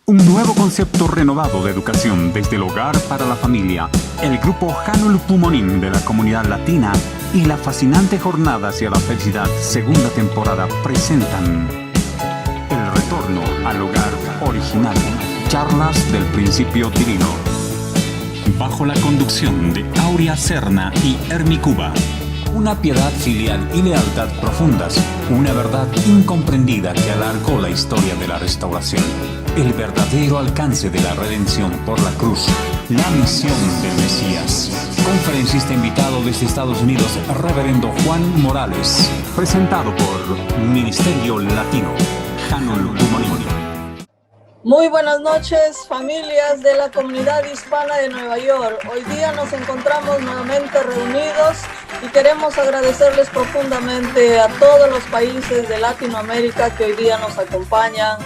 Un nuevo concepto renovado de educación desde el hogar para la familia. El grupo Hanul Pumonim de la comunidad latina y la fascinante Jornada hacia la Felicidad, segunda temporada, presentan el retorno al hogar original. Charlas del Principio Divino. Bajo la conducción de Aurea Serna y Hermi Cuba. Una piedad filial y lealtad profundas, una verdad incomprendida que alargó la historia de la restauración, el verdadero alcance de la redención por la cruz, la misión del Mesías. Conferencista invitado desde Estados Unidos, Reverendo Juan Morales, presentado por Ministerio Latino, Hanul Pumonim. Muy buenas noches, familias de la comunidad hispana de Nueva York. Hoy día nos encontramos nuevamente reunidos y queremos agradecerles profundamente a todos los países de Latinoamérica que hoy día nos acompañan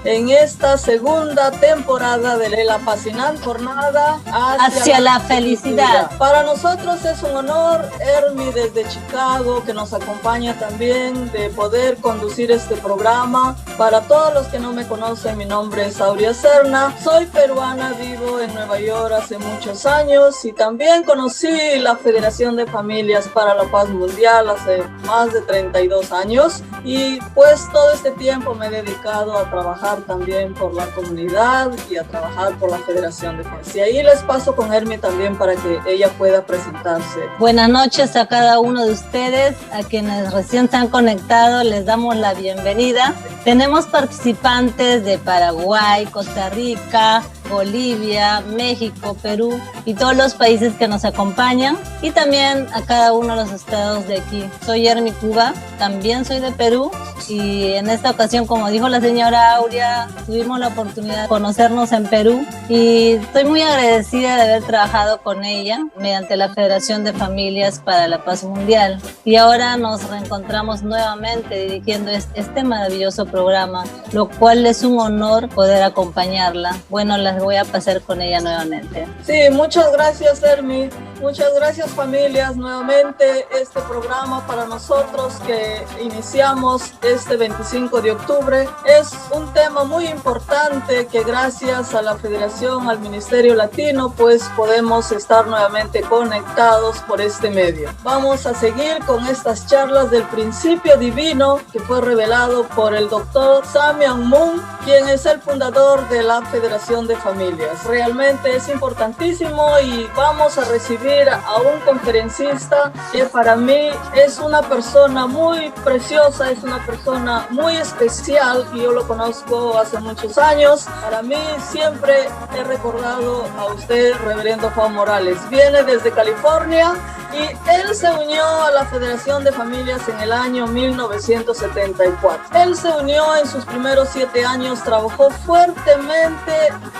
en esta segunda temporada de la apasionante jornada hacia la felicidad. Para nosotros es un honor, Hermi desde Chicago, que nos acompaña también, de poder conducir este programa. Para todos los que no me conocen, mi nombre es Aurea Serna, soy peruana, vivo en Nueva York hace muchos años y también conocí la Federación de Familias para la Paz Mundial hace más de 32 años y pues todo este tiempo me he dedicado a trabajar también por la comunidad y a trabajar por la Federación de Familias. Y ahí les paso con Hermi también para que ella pueda presentarse. Buenas noches a cada uno de ustedes, a quienes recién se han conectado, les damos la bienvenida. Tenemos participantes de Paraguay, Costa Rica, Bolivia, México, Perú y todos los países que nos acompañan y también a cada uno de los estados de aquí. Soy Hermi Cuba, también soy de Perú y en esta ocasión, como dijo la señora Aurea, tuvimos la oportunidad de conocernos en Perú y estoy muy agradecida de haber trabajado con ella mediante la Federación de Familias para la Paz Mundial y ahora nos reencontramos nuevamente dirigiendo este maravilloso programa, lo cual es un honor poder acompañarla. Bueno, las voy a pasar con ella nuevamente. Sí, muchas gracias, Hermi. Muchas gracias, familias. Nuevamente este programa para nosotros que iniciamos este 25 de octubre es un tema muy importante que gracias a la Federación, al Ministerio Latino, pues podemos estar nuevamente conectados por este medio. Vamos a seguir con estas charlas del principio divino que fue revelado por el doctor Sam-Myung Moon, quien es el fundador de la Federación de Familias. Realmente es importantísimo y vamos a recibir a un conferencista que para mí es una persona muy preciosa, es una persona muy especial y yo lo conozco hace muchos años. Para mí siempre he recordado a usted, Reverendo Juan Morales. Viene desde California y él se unió a la Federación de Familias en el año 1974. Él se unió en sus primeros 7 años, trabajó fuertemente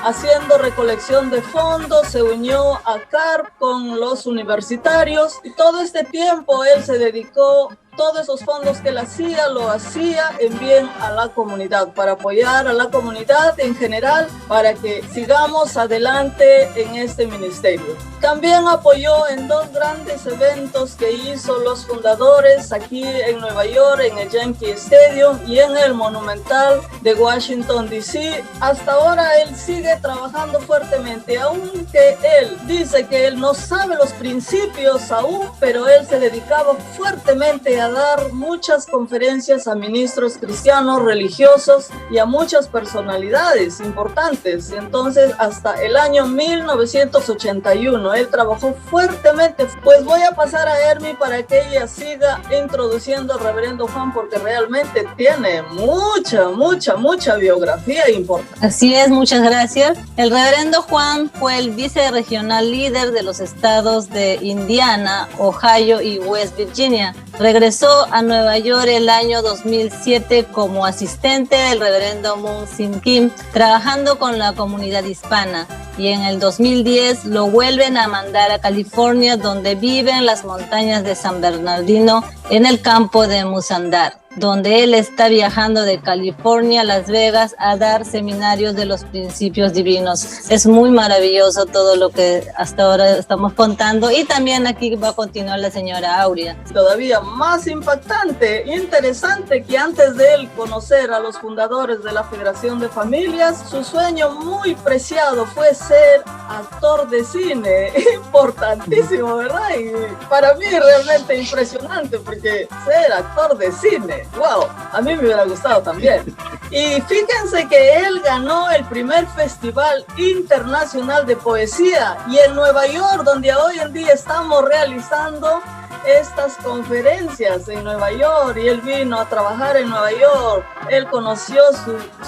haciendo recolección de fondos, se unió a CARP con los universitarios y todo este tiempo él se dedicó. Todos esos fondos que él hacía, lo hacía en bien a la comunidad, para apoyar a la comunidad en general, para que sigamos adelante en este ministerio. También apoyó en 2 grandes eventos que hizo los fundadores aquí en Nueva York, en el Yankee Stadium y en el Monumental de Washington, D.C. Hasta ahora él sigue trabajando fuertemente, aunque él dice que él no sabe los principios aún, pero él se dedicaba fuertemente a dar muchas conferencias a ministros cristianos, religiosos y a muchas personalidades importantes. Entonces, hasta el año 1981, él trabajó fuertemente. Pues voy a pasar a Hermi para que ella siga introduciendo al Reverendo Juan, porque realmente tiene mucha biografía importante. Así es, muchas gracias. El Reverendo Juan fue el vicerregional líder de los estados de Indiana, Ohio y West Virginia. Regresó a Nueva York el año 2007 como asistente del Reverendo Moon Sin Kim, trabajando con la comunidad hispana. Y en el 2010 lo vuelven a mandar a California, donde vive en las montañas de San Bernardino, en el campo de Musandar. donde él está viajando de California a Las Vegas a dar seminarios de los principios divinos. Es muy maravilloso todo lo que hasta ahora estamos contando, y también aquí va a continuar la señora Aurea. Todavía más impactante, interesante, que antes de él conocer a los fundadores de la Federación de Familias, su sueño muy preciado fue ser actor de cine. Importantísimo, ¿verdad? Y para mí realmente impresionante, porque ser actor de cine, wow, a mí me hubiera gustado también. Y fíjense que él ganó el primer Festival Internacional de Poesía, y en Nueva York, donde hoy en día estamos realizando estas conferencias en Nueva York, y él vino a trabajar en Nueva York. Él conoció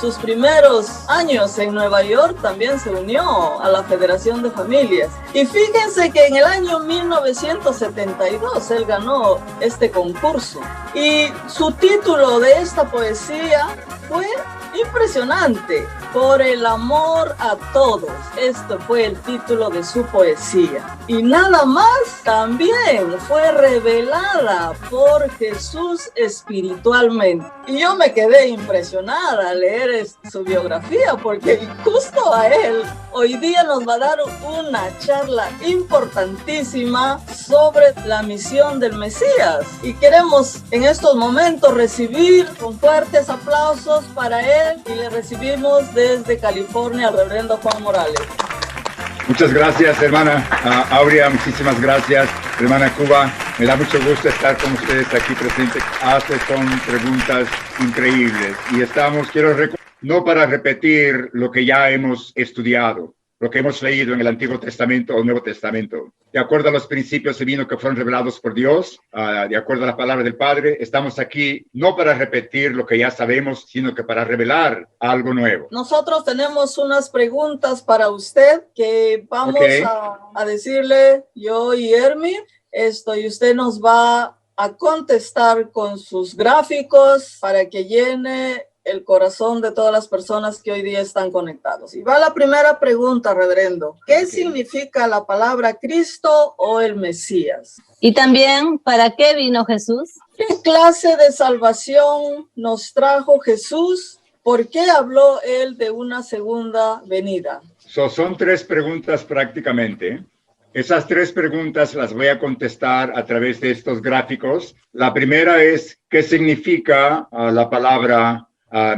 sus primeros años en Nueva York, también se unió a la Federación de Familias. Y fíjense que en el año 1972 él ganó este concurso, y su título de esta poesía fue impresionante: Por el amor a todos. Este fue el título de su poesía. Y nada más, también fue revelada por Jesús espiritualmente. Y yo me quedé impresionada al leer su biografía, porque justo a él hoy día nos va a dar una charla importantísima sobre la misión del Mesías. Y queremos en estos momentos recibir con fuertes aplausos para él, y le recibimos desde California al reverendo Juan Morales. Muchas gracias, hermana Aurea, muchísimas gracias, hermana Cuba. Me da mucho gusto estar con ustedes aquí presentes. Son preguntas increíbles y no para repetir lo que ya hemos estudiado, lo que hemos leído en el Antiguo Testamento o Nuevo Testamento. De acuerdo a los principios divinos que fueron revelados por Dios, de acuerdo a la palabra del Padre, estamos aquí no para repetir lo que ya sabemos, sino que para revelar algo nuevo. Nosotros tenemos unas preguntas para usted que vamos a decirle yo y Hermi, y usted nos va a contestar con sus gráficos para que llene el corazón de todas las personas que hoy día están conectados. Y va la primera pregunta, reverendo. ¿Qué significa la palabra Cristo o el Mesías? Y también, ¿para qué vino Jesús? ¿Qué clase de salvación nos Jesús? ¿Por qué habló él de una segunda venida? Son tres preguntas prácticamente. Esas tres preguntas las voy a contestar a través de estos gráficos. La primera es, ¿qué significa la palabra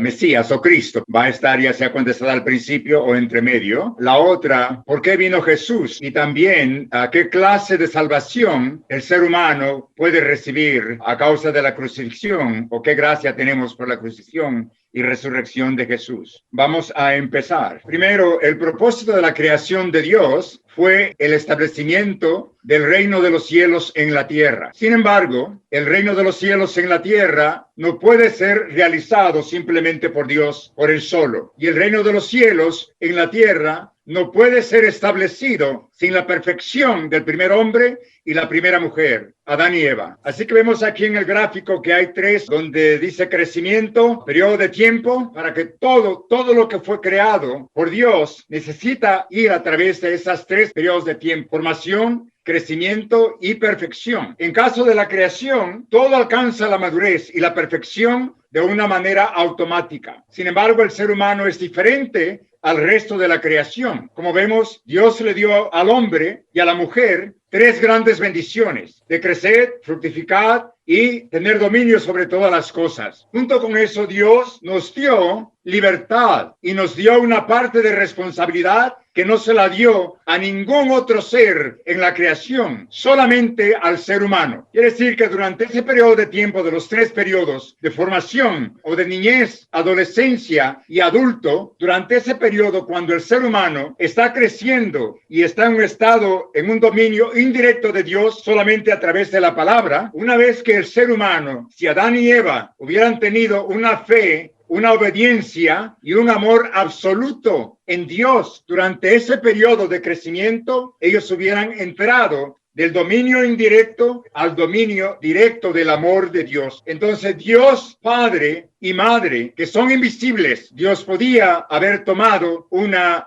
Mesías o Cristo? Va a estar ya sea contestada al principio o entre medio. La otra, ¿por qué vino Jesús? Y también, ¿qué clase de salvación el ser humano puede recibir a causa de la crucifixión? ¿O qué gracia tenemos por la crucifixión y resurrección de Jesús? Vamos a empezar. Primero, el propósito de la creación de Dios fue el establecimiento del reino de los cielos en la tierra. Sin embargo, el reino de los cielos en la tierra no puede ser realizado simplemente por Dios, por él solo. Y el reino de los cielos en la tierra no puede ser establecido sin la perfección del primer hombre y la primera mujer, Adán y Eva. Así que vemos aquí en el gráfico que hay tres, donde dice crecimiento, periodo de tiempo, para que todo lo que fue creado por Dios necesita ir a través de esas tres periodos de tiempo: formación, crecimiento y perfección. En caso de la creación, todo alcanza la madurez y la perfección de una manera automática. Sin embargo, el ser humano es diferente al resto de la creación. Como vemos, Dios le dio al hombre y a la mujer tres grandes bendiciones: de crecer, fructificar y tener dominio sobre todas las cosas. Junto con eso, Dios nos dio libertad y nos dio una parte de responsabilidad que no se la dio a ningún otro ser en la creación, solamente al ser humano. Quiere decir que durante ese periodo de tiempo, de los tres periodos de formación o de niñez, adolescencia y adulto, durante ese periodo cuando el ser humano está creciendo y está en un estado, en un dominio indirecto de Dios solamente a través de la palabra, una vez que el ser humano, si Adán y Eva hubieran tenido una fe, una obediencia y un amor absoluto en Dios durante ese periodo de crecimiento, ellos hubieran entrado del dominio indirecto al dominio directo del amor de Dios. Entonces Dios Padre y madre, que son invisibles. Dios podía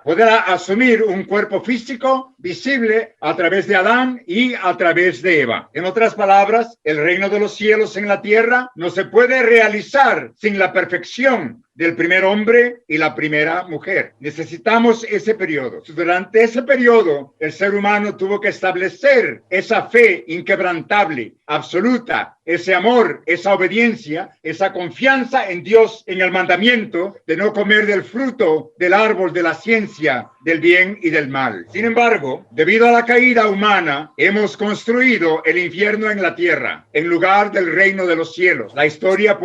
poder asumir un cuerpo físico visible a través de Adán y a través de Eva. En otras palabras, el reino de los cielos en la tierra no se puede realizar sin la perfección del primer hombre y la primera mujer. Necesitamos ese periodo. Durante ese periodo, el ser humano tuvo que establecer esa fe inquebrantable, absoluta, ese amor, esa obediencia, esa confianza en Dios, en el mandamiento de no comer del fruto del árbol de la ciencia del bien y del mal. Sin embargo, debido a la caída humana, hemos construido el infierno en la tierra, en lugar del reino de los cielos. La historia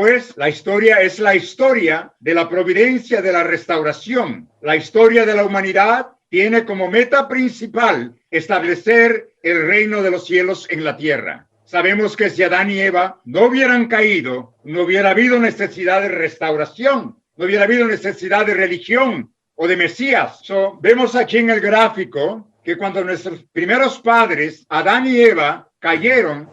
es la historia de la providencia de la restauración. La historia de la humanidad tiene como meta principal establecer el reino de los cielos en la tierra. Sabemos que si Adán y Eva no hubieran caído, no hubiera habido necesidad de restauración, no hubiera habido necesidad de religión o de Mesías. Vemos aquí en el gráfico que cuando nuestros primeros padres, Adán y Eva,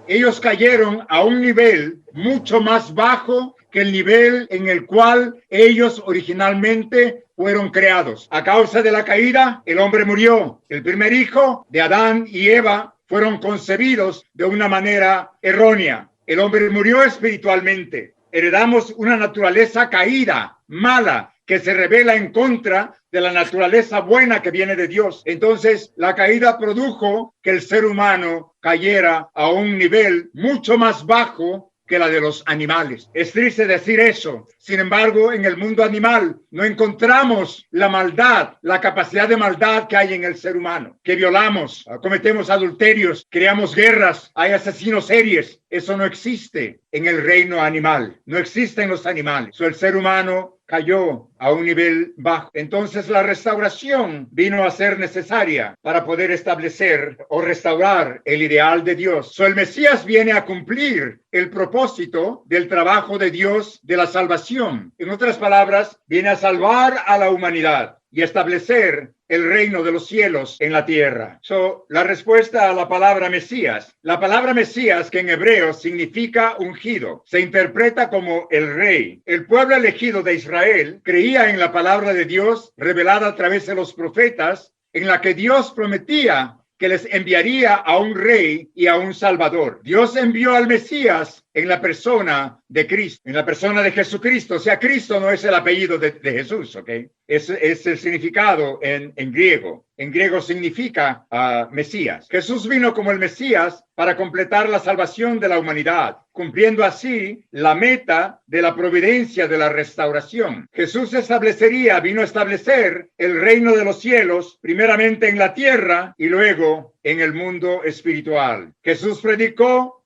ellos cayeron a un nivel mucho más bajo que el nivel en el cual ellos originalmente fueron creados. A causa de la caída, el hombre murió. El primer hijo de Adán y Eva fueron concebidos de una manera errónea. El hombre murió espiritualmente. Heredamos una naturaleza caída, mala, que se revela en contra de la naturaleza buena que viene de Dios. Entonces, la caída produjo que el ser humano cayera a un nivel mucho más bajo que la de los animales. Es triste decir eso. Sin embargo, en el mundo animal no encontramos la maldad, la capacidad de maldad que hay en el ser humano. Que violamos, cometemos adulterios, creamos guerras, hay asesinos serios. Eso no existe en el reino animal. No existe en los animales. El ser humano cayó a un nivel bajo. Entonces la restauración vino a ser necesaria para poder establecer o restaurar el ideal de Dios. El Mesías viene a cumplir el propósito del trabajo de Dios de la salvación. En otras palabras, viene a salvar a la humanidad y establecer el reino de los cielos en la tierra. La respuesta a la palabra Mesías. La palabra Mesías, que en hebreo significa ungido, se interpreta como el rey. El pueblo elegido de Israel creía en la palabra de Dios revelada a través de los profetas, en la que Dios prometía que les enviaría a un rey y a un salvador. Dios envió al Mesías en la persona de Cristo, en la persona de Jesucristo. O sea, Cristo no es el apellido de Jesús, ¿ok? Es el significado en griego. En griego significa Mesías. Jesús vino como el Mesías para completar la salvación de la humanidad, cumpliendo así la meta de la providencia de la restauración. Jesús vino a establecer el reino de los cielos, primeramente en la tierra y luego en el mundo espiritual. Jesús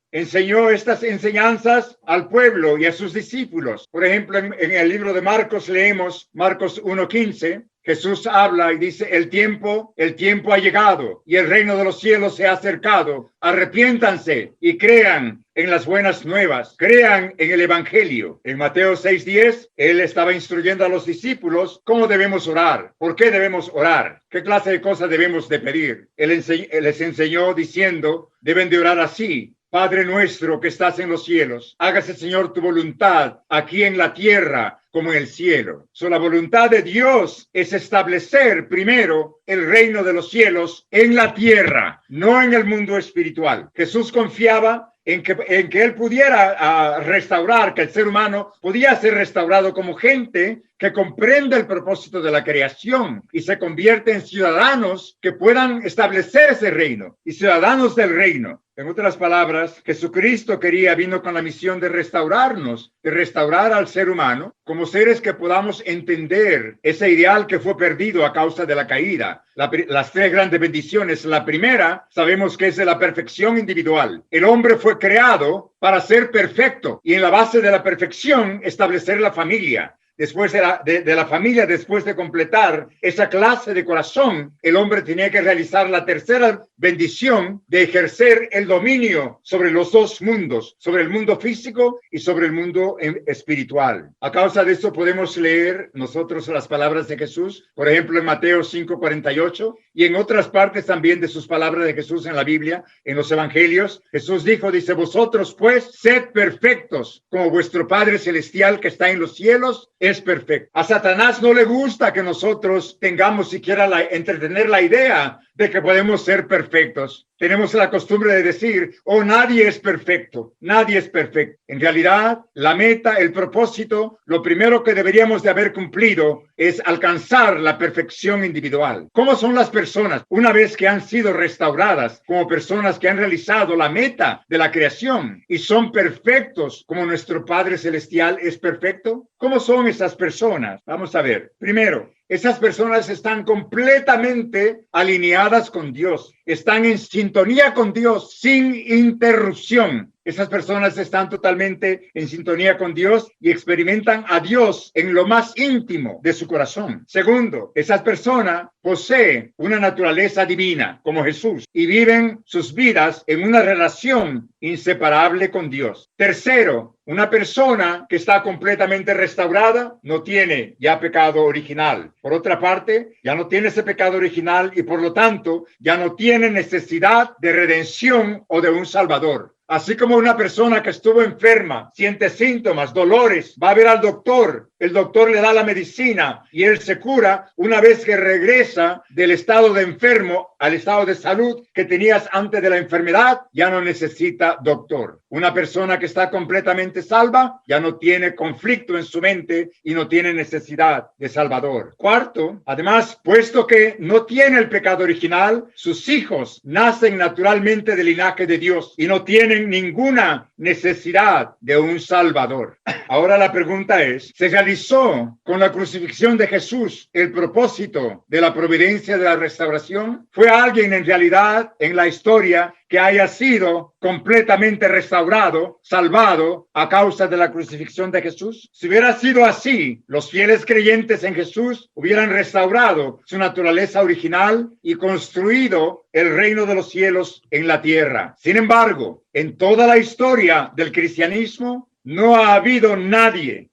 enseñó estas enseñanzas al pueblo y a sus discípulos. Por ejemplo, en el libro de Marcos leemos Marcos 1:15. Jesús habla y dice, el tiempo ha llegado y el reino de los cielos se ha acercado. Arrepiéntanse y crean en las buenas nuevas, crean en el evangelio. En Mateo 6:10, él estaba instruyendo a los discípulos cómo debemos orar, por qué debemos orar, qué clase de cosas debemos de pedir. Él les enseñó diciendo, deben de orar así. Padre nuestro que estás en los cielos, hágase, Señor, tu voluntad aquí en la tierra como en el cielo. La voluntad de Dios es establecer primero el reino de los cielos en la tierra, no en el mundo espiritual. Jesús confiaba en que él pudiera restaurar, que el ser humano podía ser restaurado como gente que comprende el propósito de la creación y se convierte en ciudadanos que puedan establecer ese reino y ciudadanos del reino. En otras palabras, Jesucristo vino con la misión de restaurarnos, de restaurar al ser humano como seres que podamos entender ese ideal que fue perdido a causa de la caída. Las tres grandes bendiciones. La primera, sabemos que es de la perfección individual. El hombre fue creado para ser perfecto y en la base de la perfección establecer la familia. después de la familia, después de completar esa clase de corazón, el hombre tenía que realizar la tercera bendición de ejercer el dominio sobre los dos mundos, sobre el mundo físico y sobre el mundo espiritual. A causa de esto podemos leer nosotros las palabras de Jesús, por ejemplo en Mateo 5:48 y en otras partes también de sus palabras de Jesús en la Biblia, en los evangelios. Jesús dice, vosotros pues sed perfectos como vuestro Padre Celestial que está en los cielos es perfecto. A Satanás no le gusta que nosotros tengamos siquiera entretener la idea de que podemos ser perfectos. Tenemos la costumbre de decir, nadie es perfecto, nadie es perfecto. En realidad, la meta, el propósito, lo primero que deberíamos de haber cumplido es alcanzar la perfección individual. ¿Cómo son las personas una vez que han sido restauradas como personas que han realizado la meta de la creación y son perfectos como nuestro Padre Celestial es perfecto? ¿Cómo son esas personas? Vamos a ver. Primero, esas personas están completamente alineadas con Dios, están en sintonía con Dios sin interrupción. Esas personas están totalmente en sintonía con Dios y experimentan a Dios en lo más íntimo de su corazón. Segundo, esas personas poseen una naturaleza divina como Jesús y viven sus vidas en una relación inseparable con Dios. Tercero, una persona que está completamente restaurada no tiene ya pecado original. Por otra parte, ya no tiene ese pecado original y por lo tanto ya no tiene necesidad de redención o de un Salvador. Así como una persona que estuvo enferma, siente síntomas, dolores, va a ver al doctor, el doctor le da la medicina y él se cura. Una vez que regresa del estado de enfermo al estado de salud que tenías antes de la enfermedad, ya no necesita doctor. Una persona que está completamente salva ya no tiene conflicto en su mente y no tiene necesidad de Salvador. Cuarto, además, puesto que no tiene el pecado original, sus hijos nacen naturalmente del linaje de Dios y no tienen ninguna necesidad de un Salvador. Ahora la pregunta es, ¿se realizó con la crucifixión de Jesús el propósito de la providencia de la restauración? ¿Fue alguien en realidad en la historia que haya sido completamente restaurado, salvado a causa de la crucifixión de Jesús? Si hubiera sido así, los fieles creyentes en Jesús hubieran restaurado su naturaleza original y construido el reino de los cielos en la tierra. Sin embargo, en toda la historia del cristianismo, no ha habido nadie,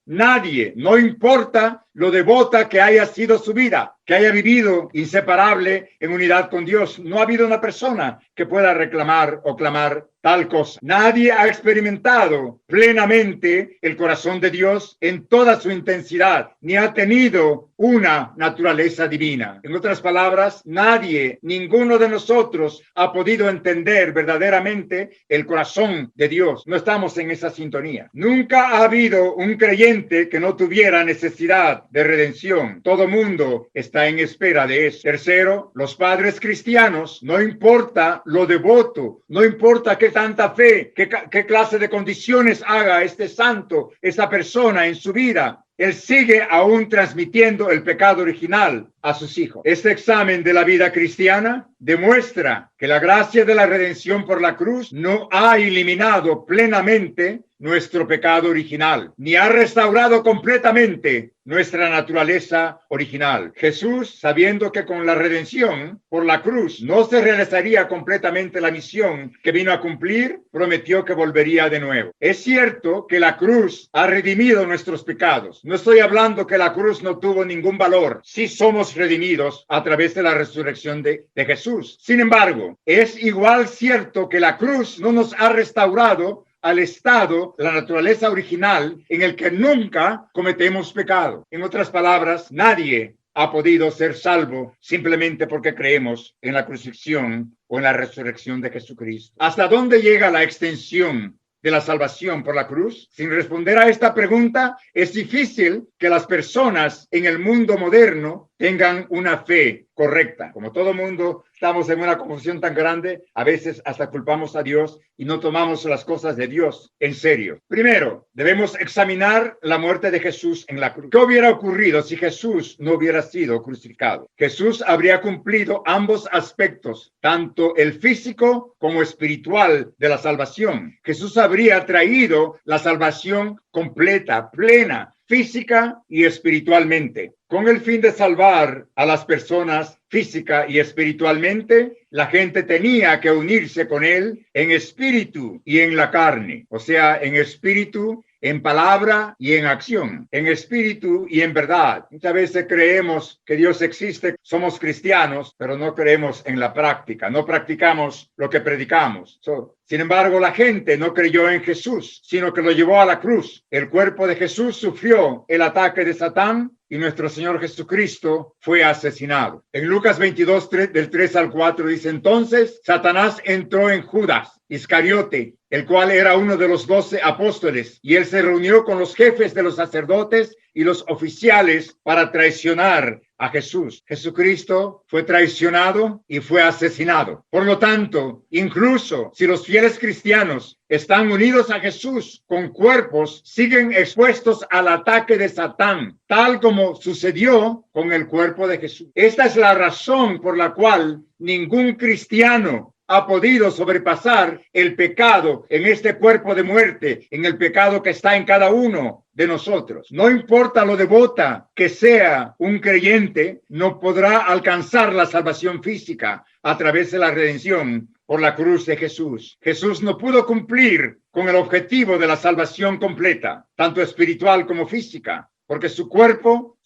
no importa lo devota que haya sido su vida, que haya vivido inseparable en unidad con Dios. No ha habido una persona que pueda reclamar o clamar tal cosa. Nadie ha experimentado plenamente el corazón de Dios en toda su intensidad, ni ha tenido una naturaleza divina. En otras palabras, ninguno de nosotros ha podido entender verdaderamente el corazón de Dios. No estamos en esa sintonía. Nunca ha habido un creyente que no tuviera necesidad de redención. Todo mundo está en espera de eso. Tercero, los padres cristianos, no importa lo devoto, no importa qué tanta fe, qué clase de condiciones haga este santo, esa persona en su vida, él sigue aún transmitiendo el pecado original a sus hijos. Este examen de la vida cristiana demuestra que la gracia de la redención por la cruz no ha eliminado plenamente nuestro pecado original, ni ha restaurado completamente nuestra naturaleza original. Jesús, sabiendo que con la redención por la cruz no se realizaría completamente la misión que vino a cumplir, prometió que volvería de nuevo. Es cierto que la cruz ha redimido nuestros pecados. No estoy hablando que la cruz no tuvo ningún valor. Sí somos redimidos a través de la resurrección de Jesús. Sin embargo, es igual cierto que la cruz no nos ha restaurado al estado, la naturaleza original en el que nunca cometemos pecado. En otras palabras, nadie ha podido ser salvo simplemente porque creemos en la crucifixión o en la resurrección de Jesucristo. ¿Hasta dónde llega la extensión de la salvación por la cruz? Sin responder a esta pregunta, es difícil que las personas en el mundo moderno tengan una fe correcta. Como todo mundo estamos en una confusión tan grande, a veces hasta culpamos a Dios y no tomamos las cosas de Dios en serio. Primero, debemos examinar la muerte de Jesús en la cruz. ¿Qué hubiera ocurrido si Jesús no hubiera sido crucificado? Jesús habría cumplido ambos aspectos, tanto el físico como espiritual de la salvación. Jesús habría traído la salvación completa, plena, física y espiritualmente. Con el fin de salvar a las personas física y espiritualmente, la gente tenía que unirse con él en espíritu y en la carne, o sea, en espíritu, en palabra y en acción, en espíritu y en verdad. Muchas veces creemos que Dios existe, somos cristianos, pero no creemos en la práctica, no practicamos lo que predicamos. Sin embargo, la gente no creyó en Jesús, sino que lo llevó a la cruz. El cuerpo de Jesús sufrió el ataque de Satán y nuestro Señor Jesucristo fue asesinado. En Lucas 22, del 3 al 4 dice, entonces Satanás entró en Judas Iscariote, el cual era uno de los 12 apóstoles, y él se reunió con los jefes de los sacerdotes y los oficiales para traicionar a Jesús. Jesucristo fue traicionado y fue asesinado. Por lo tanto, incluso si los fieles cristianos están unidos a Jesús con cuerpos, siguen expuestos al ataque de Satán, tal como sucedió con el cuerpo de Jesús. Esta es la razón por la cual ningún cristiano ha podido sobrepasar el pecado en este cuerpo de muerte, en el pecado que está en cada uno de nosotros. No importa lo devota que sea un creyente, no podrá alcanzar la salvación física a través de la redención por la cruz de Jesús. Jesús no pudo cumplir con el objetivo de la salvación completa, tanto espiritual como física, porque su cuerpo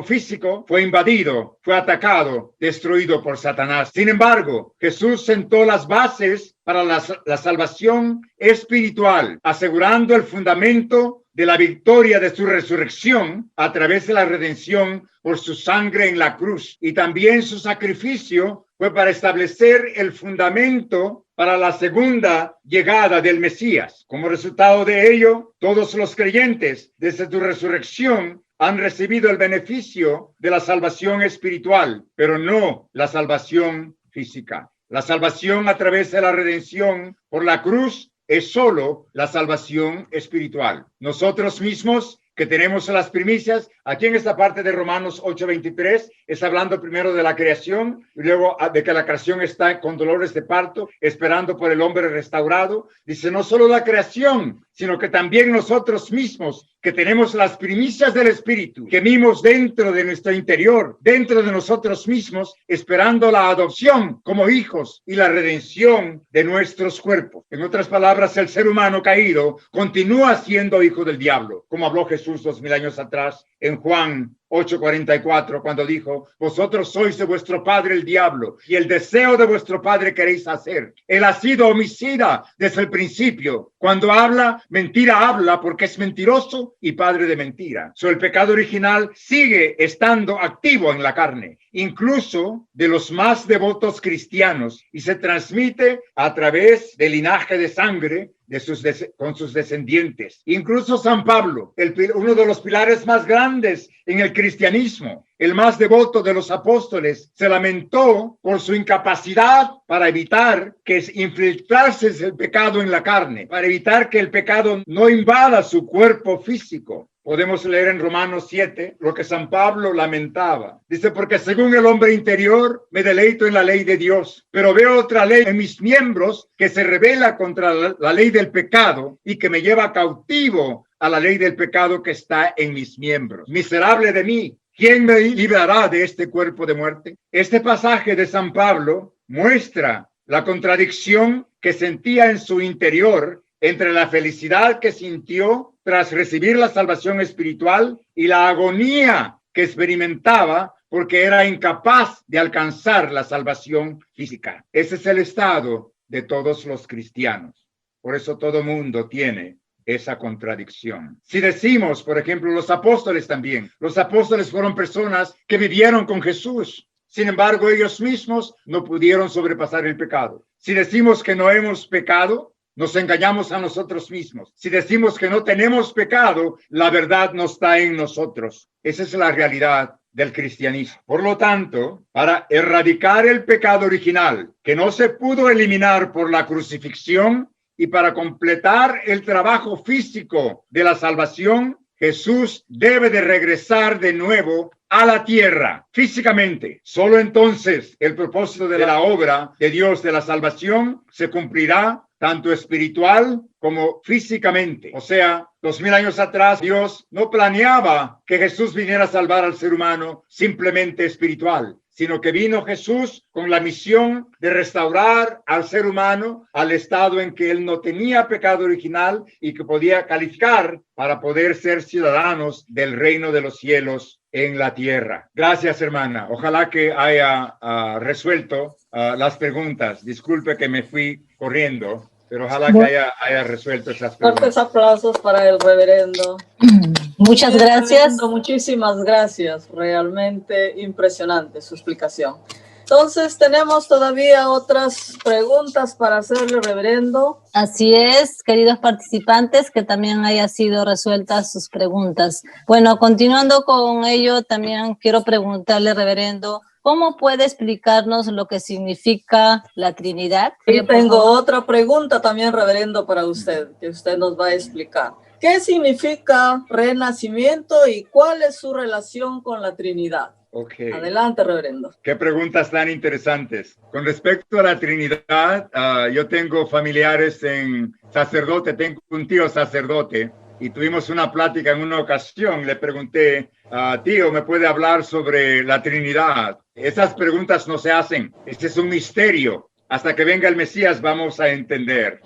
físico fue invadido, fue atacado, destruido por Satanás. Sin embargo, Jesús sentó las bases para la salvación espiritual, asegurando el fundamento de la victoria de su resurrección a través de la redención por su sangre en la cruz. Y también su sacrificio fue para establecer el fundamento para la segunda llegada del Mesías. Como resultado de ello, todos los creyentes desde su resurrección han recibido el beneficio de la salvación espiritual, pero no la salvación física. La salvación a través de la redención por la cruz es solo la salvación espiritual. Nosotros mismos que tenemos las primicias, aquí en esta parte de Romanos 8:23, está hablando primero de la creación y luego de que la creación está con dolores de parto, esperando por el hombre restaurado. Dice, no solo la creación, sino que también nosotros mismos, que tenemos las primicias del Espíritu, que vivimos dentro de nuestro interior, dentro de nosotros mismos, esperando la adopción como hijos y la redención de nuestros cuerpos. En otras palabras, el ser humano caído continúa siendo hijo del diablo, como habló Jesús 2000 años atrás en Juan 8:44, cuando dijo, vosotros sois de vuestro padre el diablo, y el deseo de vuestro padre queréis hacer. Él ha sido homicida desde el principio. Cuando habla, mentira habla porque es mentiroso y padre de mentira. El pecado original sigue estando activo en la carne, incluso de los más devotos cristianos, y se transmite a través del linaje de sangre con sus descendientes. Incluso San Pablo, uno de los pilares más grandes en el cristianismo, el más devoto de los apóstoles, se lamentó por su incapacidad para evitar que infiltrase el pecado en la carne, para evitar que el pecado no invada su cuerpo físico. Podemos leer en Romanos 7 lo que San Pablo lamentaba. Dice, porque según el hombre interior me deleito en la ley de Dios, pero veo otra ley en mis miembros que se rebela contra la ley del pecado y que me lleva cautivo a la ley del pecado que está en mis miembros. Miserable de mí, ¿quién me librará de este cuerpo de muerte? Este pasaje de San Pablo muestra la contradicción que sentía en su interior entre la felicidad que sintió tras recibir la salvación espiritual y la agonía que experimentaba porque era incapaz de alcanzar la salvación física. Ese es el estado de todos los cristianos. Por eso todo mundo tiene esa contradicción. Si decimos, por ejemplo, los apóstoles también, los apóstoles fueron personas que vivieron con Jesús. Sin embargo, ellos mismos no pudieron sobrepasar el pecado. Si decimos que no hemos pecado, nos engañamos a nosotros mismos. Si decimos que no tenemos pecado, la verdad no está en nosotros. Esa es la realidad del cristianismo. Por lo tanto, para erradicar el pecado original, que no se pudo eliminar por la crucifixión, y para completar el trabajo físico de la salvación, Jesús debe de regresar de nuevo a la tierra físicamente. Solo entonces el propósito de la obra de Dios de la salvación se cumplirá tanto espiritual como físicamente. O sea, 2000 años atrás Dios no planeaba que Jesús viniera a salvar al ser humano simplemente espiritual, sino que vino Jesús con la misión de restaurar al ser humano al estado en que él no tenía pecado original y que podía calificar para poder ser ciudadanos del reino de los cielos en la tierra. Gracias, hermana. Ojalá que haya resuelto las preguntas. Disculpe que me fui corriendo, pero ojalá que haya resuelto esas preguntas. Fuertes aplausos para el reverendo. Muchas gracias. Reverendo, muchísimas gracias. Realmente impresionante su explicación. Entonces, tenemos todavía otras preguntas para hacerle, reverendo. Así es, queridos participantes, que también hayan sido resueltas sus preguntas. Bueno, continuando con ello, también quiero preguntarle, reverendo, ¿cómo puede explicarnos lo que significa la Trinidad? Y tengo otra pregunta también, reverendo, para usted, que usted nos va a explicar. ¿Qué significa renacimiento y cuál es su relación con la Trinidad? Okay. Adelante, reverendo. Qué preguntas tan interesantes. Con respecto a la Trinidad, yo tengo familiares en sacerdote, tengo un tío sacerdote y tuvimos una plática en una ocasión. Le pregunté, tío, ¿me puede hablar sobre la Trinidad? Esas preguntas no se hacen, ese es un misterio. Hasta que venga el Mesías vamos a entender.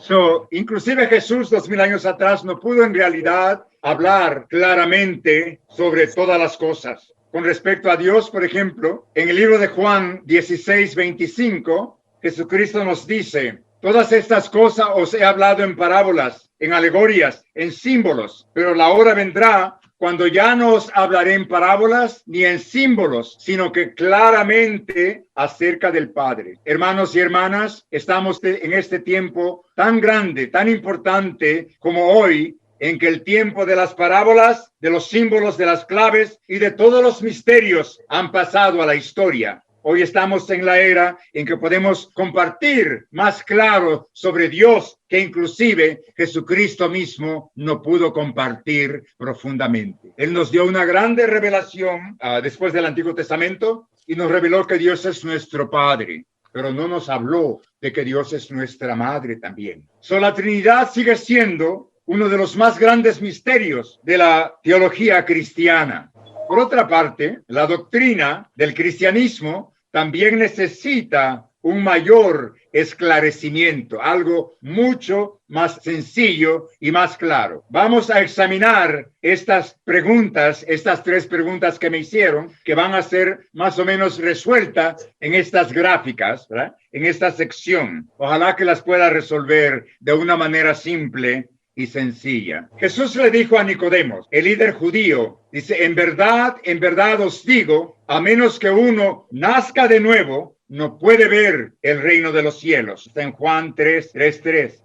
Inclusive Jesús 2000 años atrás no pudo en realidad hablar claramente sobre todas las cosas. Con respecto a Dios, por ejemplo, en el libro de Juan 16:25, Jesucristo nos dice, todas estas cosas os he hablado en parábolas, en alegorías, en símbolos, pero la hora vendrá cuando ya no os hablaré en parábolas ni en símbolos, sino que claramente acerca del Padre. Hermanos y hermanas, estamos en este tiempo tan grande, tan importante como hoy, en que el tiempo de las parábolas, de los símbolos, de las claves y de todos los misterios han pasado a la historia. Hoy estamos en la era en que podemos compartir más claro sobre Dios que inclusive Jesucristo mismo no pudo compartir profundamente. Él nos dio una grande revelación después del Antiguo Testamento y nos reveló que Dios es nuestro Padre, pero no nos habló de que Dios es nuestra Madre también. La Trinidad sigue siendo uno de los más grandes misterios de la teología cristiana. Por otra parte, la doctrina del cristianismo también necesita un mayor esclarecimiento, algo mucho más sencillo y más claro. Vamos a examinar estas preguntas, estas tres preguntas que me hicieron, que van a ser más o menos resueltas en estas gráficas, ¿verdad? En esta sección. Ojalá que las pueda resolver de una manera simple y sencilla. Jesús le dijo a Nicodemo, el líder judío, dice, en verdad os digo, a menos que uno nazca de nuevo, no puede ver el reino de los cielos. Está en Juan 3:3.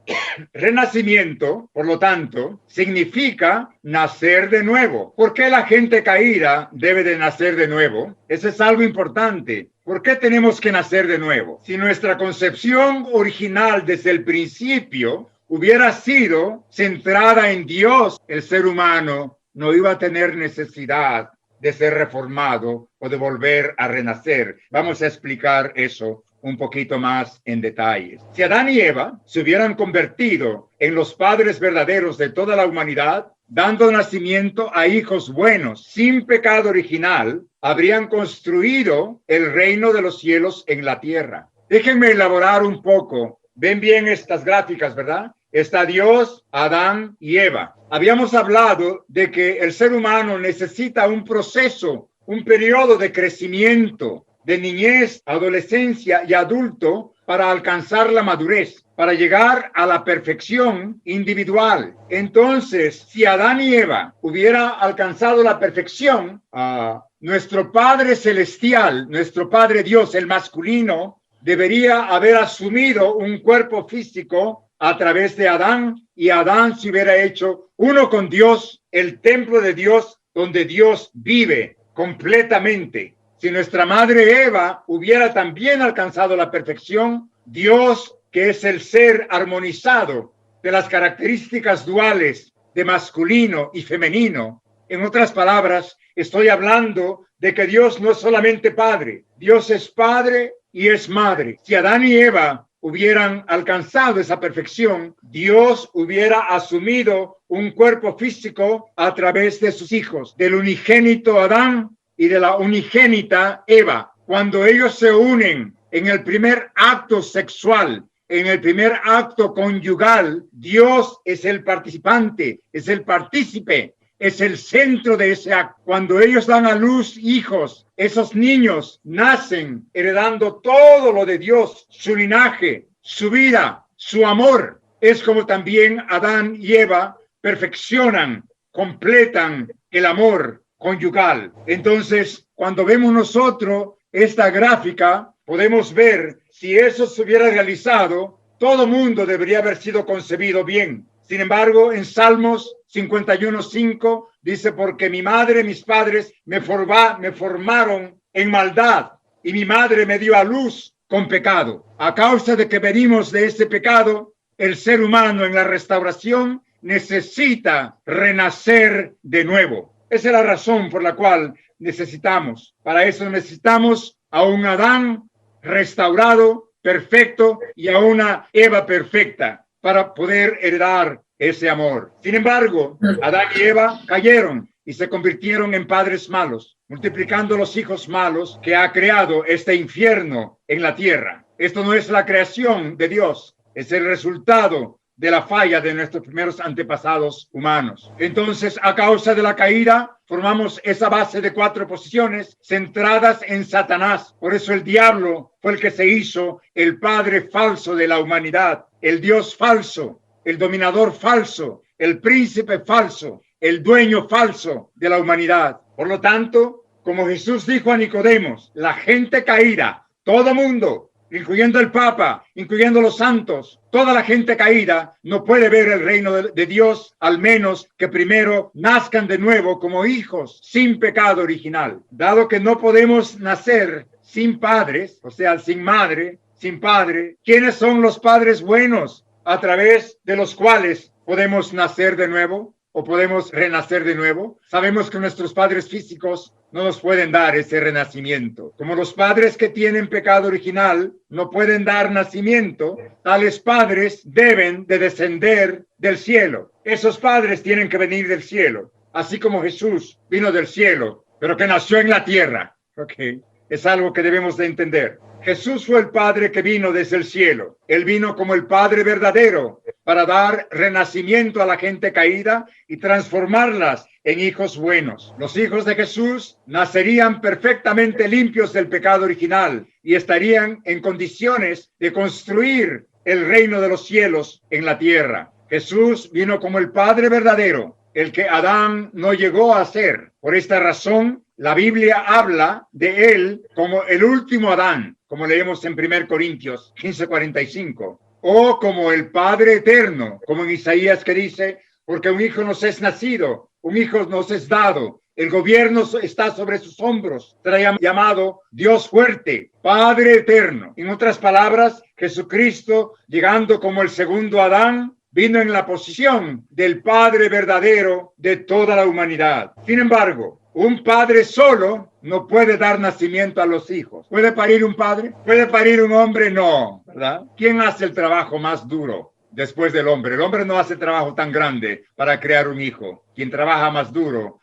Renacimiento, por lo tanto, significa nacer de nuevo. ¿Por qué la gente caída debe de nacer de nuevo? Eso es algo importante. ¿Por qué tenemos que nacer de nuevo? Si nuestra concepción original desde el principio hubiera sido centrada en Dios, el ser humano no iba a tener necesidad de ser reformado o de volver a renacer. Vamos a explicar eso un poquito más en detalles. Si Adán y Eva se hubieran convertido en los padres verdaderos de toda la humanidad, dando nacimiento a hijos buenos, sin pecado original, habrían construido el reino de los cielos en la tierra. Déjenme elaborar un poco. Ven bien estas gráficas, ¿verdad? Está Dios, Adán y Eva. Habíamos hablado de que el ser humano necesita un proceso, un periodo de crecimiento, de niñez, adolescencia y adulto para alcanzar la madurez, para llegar a la perfección individual. Entonces, si Adán y Eva hubieran alcanzado la perfección, nuestro Padre Celestial, nuestro Padre Dios, el masculino, debería haber asumido un cuerpo físico a través de Adán, y Adán se hubiera hecho uno con Dios, el templo de Dios, donde Dios vive completamente. Si nuestra madre Eva hubiera también alcanzado la perfección, Dios, que es el ser armonizado de las características duales de masculino y femenino, en otras palabras, estoy hablando de que Dios no es solamente Padre, Dios es Padre y es Madre. Si Adán y Eva hubieran alcanzado esa perfección, Dios hubiera asumido un cuerpo físico a través de sus hijos, del unigénito Adán y de la unigénita Eva. Cuando ellos se unen en el primer acto sexual, en el primer acto conyugal, Dios es el participante, es el partícipe, es el centro de ese acto. Cuando ellos dan a luz hijos, esos niños nacen heredando todo lo de Dios, su linaje, su vida, su amor. Es como también Adán y Eva perfeccionan, completan el amor conyugal. Entonces, cuando vemos nosotros esta gráfica, podemos ver si eso se hubiera realizado, todo mundo debería haber sido concebido bien. Sin embargo, en Salmos 51:5 dice, porque mi madre, mis padres me formaron en maldad y mi madre me dio a luz con pecado. A causa de que venimos de ese pecado, el ser humano en la restauración necesita renacer de nuevo. Esa es la razón por la cual para eso necesitamos a un Adán restaurado, perfecto, y a una Eva perfecta para poder heredar ese amor. Sin embargo, Adán y Eva cayeron y se convirtieron en padres malos, multiplicando los hijos malos que ha creado este infierno en la tierra. Esto no es la creación de Dios, es el resultado de la falla de nuestros primeros antepasados humanos. Entonces, a causa de la caída, formamos esa base de 4 posiciones centradas en Satanás. Por eso el diablo fue el que se hizo el padre falso de la humanidad, el Dios falso, el dominador falso, el príncipe falso, el dueño falso de la humanidad. Por lo tanto, como Jesús dijo a Nicodemos, la gente caída, todo mundo, incluyendo el Papa, incluyendo los santos, toda la gente caída no puede ver el reino de Dios, al menos que primero nazcan de nuevo como hijos sin pecado original. Dado que no podemos nacer sin padres, o sea, sin madre, sin padre, ¿quiénes son los padres buenos a través de los cuales podemos nacer de nuevo o podemos renacer de nuevo? Sabemos que nuestros padres físicos no nos pueden dar ese renacimiento. Como los padres que tienen pecado original no pueden dar nacimiento, tales padres deben de descender del cielo. Esos padres tienen que venir del cielo, así como Jesús vino del cielo, pero que nació en la tierra. Okay. Es algo que debemos de entender. Jesús fue el Padre que vino desde el cielo. Él vino como el Padre verdadero para dar renacimiento a la gente caída y transformarlas en hijos buenos. Los hijos de Jesús nacerían perfectamente limpios del pecado original y estarían en condiciones de construir el reino de los cielos en la tierra. Jesús vino como el Padre verdadero, el que Adán no llegó a ser. Por esta razón, la Biblia habla de él como el último Adán, como leemos en 1 Corintios 15:45, o como el Padre eterno, como en Isaías que dice, porque un hijo nos es nacido, un hijo nos es dado, el gobierno está sobre sus hombros, será llamado Dios fuerte, Padre eterno. En otras palabras, Jesucristo, llegando como el segundo Adán, vino en la posición del Padre verdadero de toda la humanidad. Sin embargo, un padre solo no puede dar nacimiento a los hijos. ¿Puede parir un padre? ¿Puede parir un hombre? No, ¿verdad? ¿Quién hace el trabajo más duro después del hombre? El hombre no hace trabajo tan grande para crear un hijo. Quien trabaja más duro,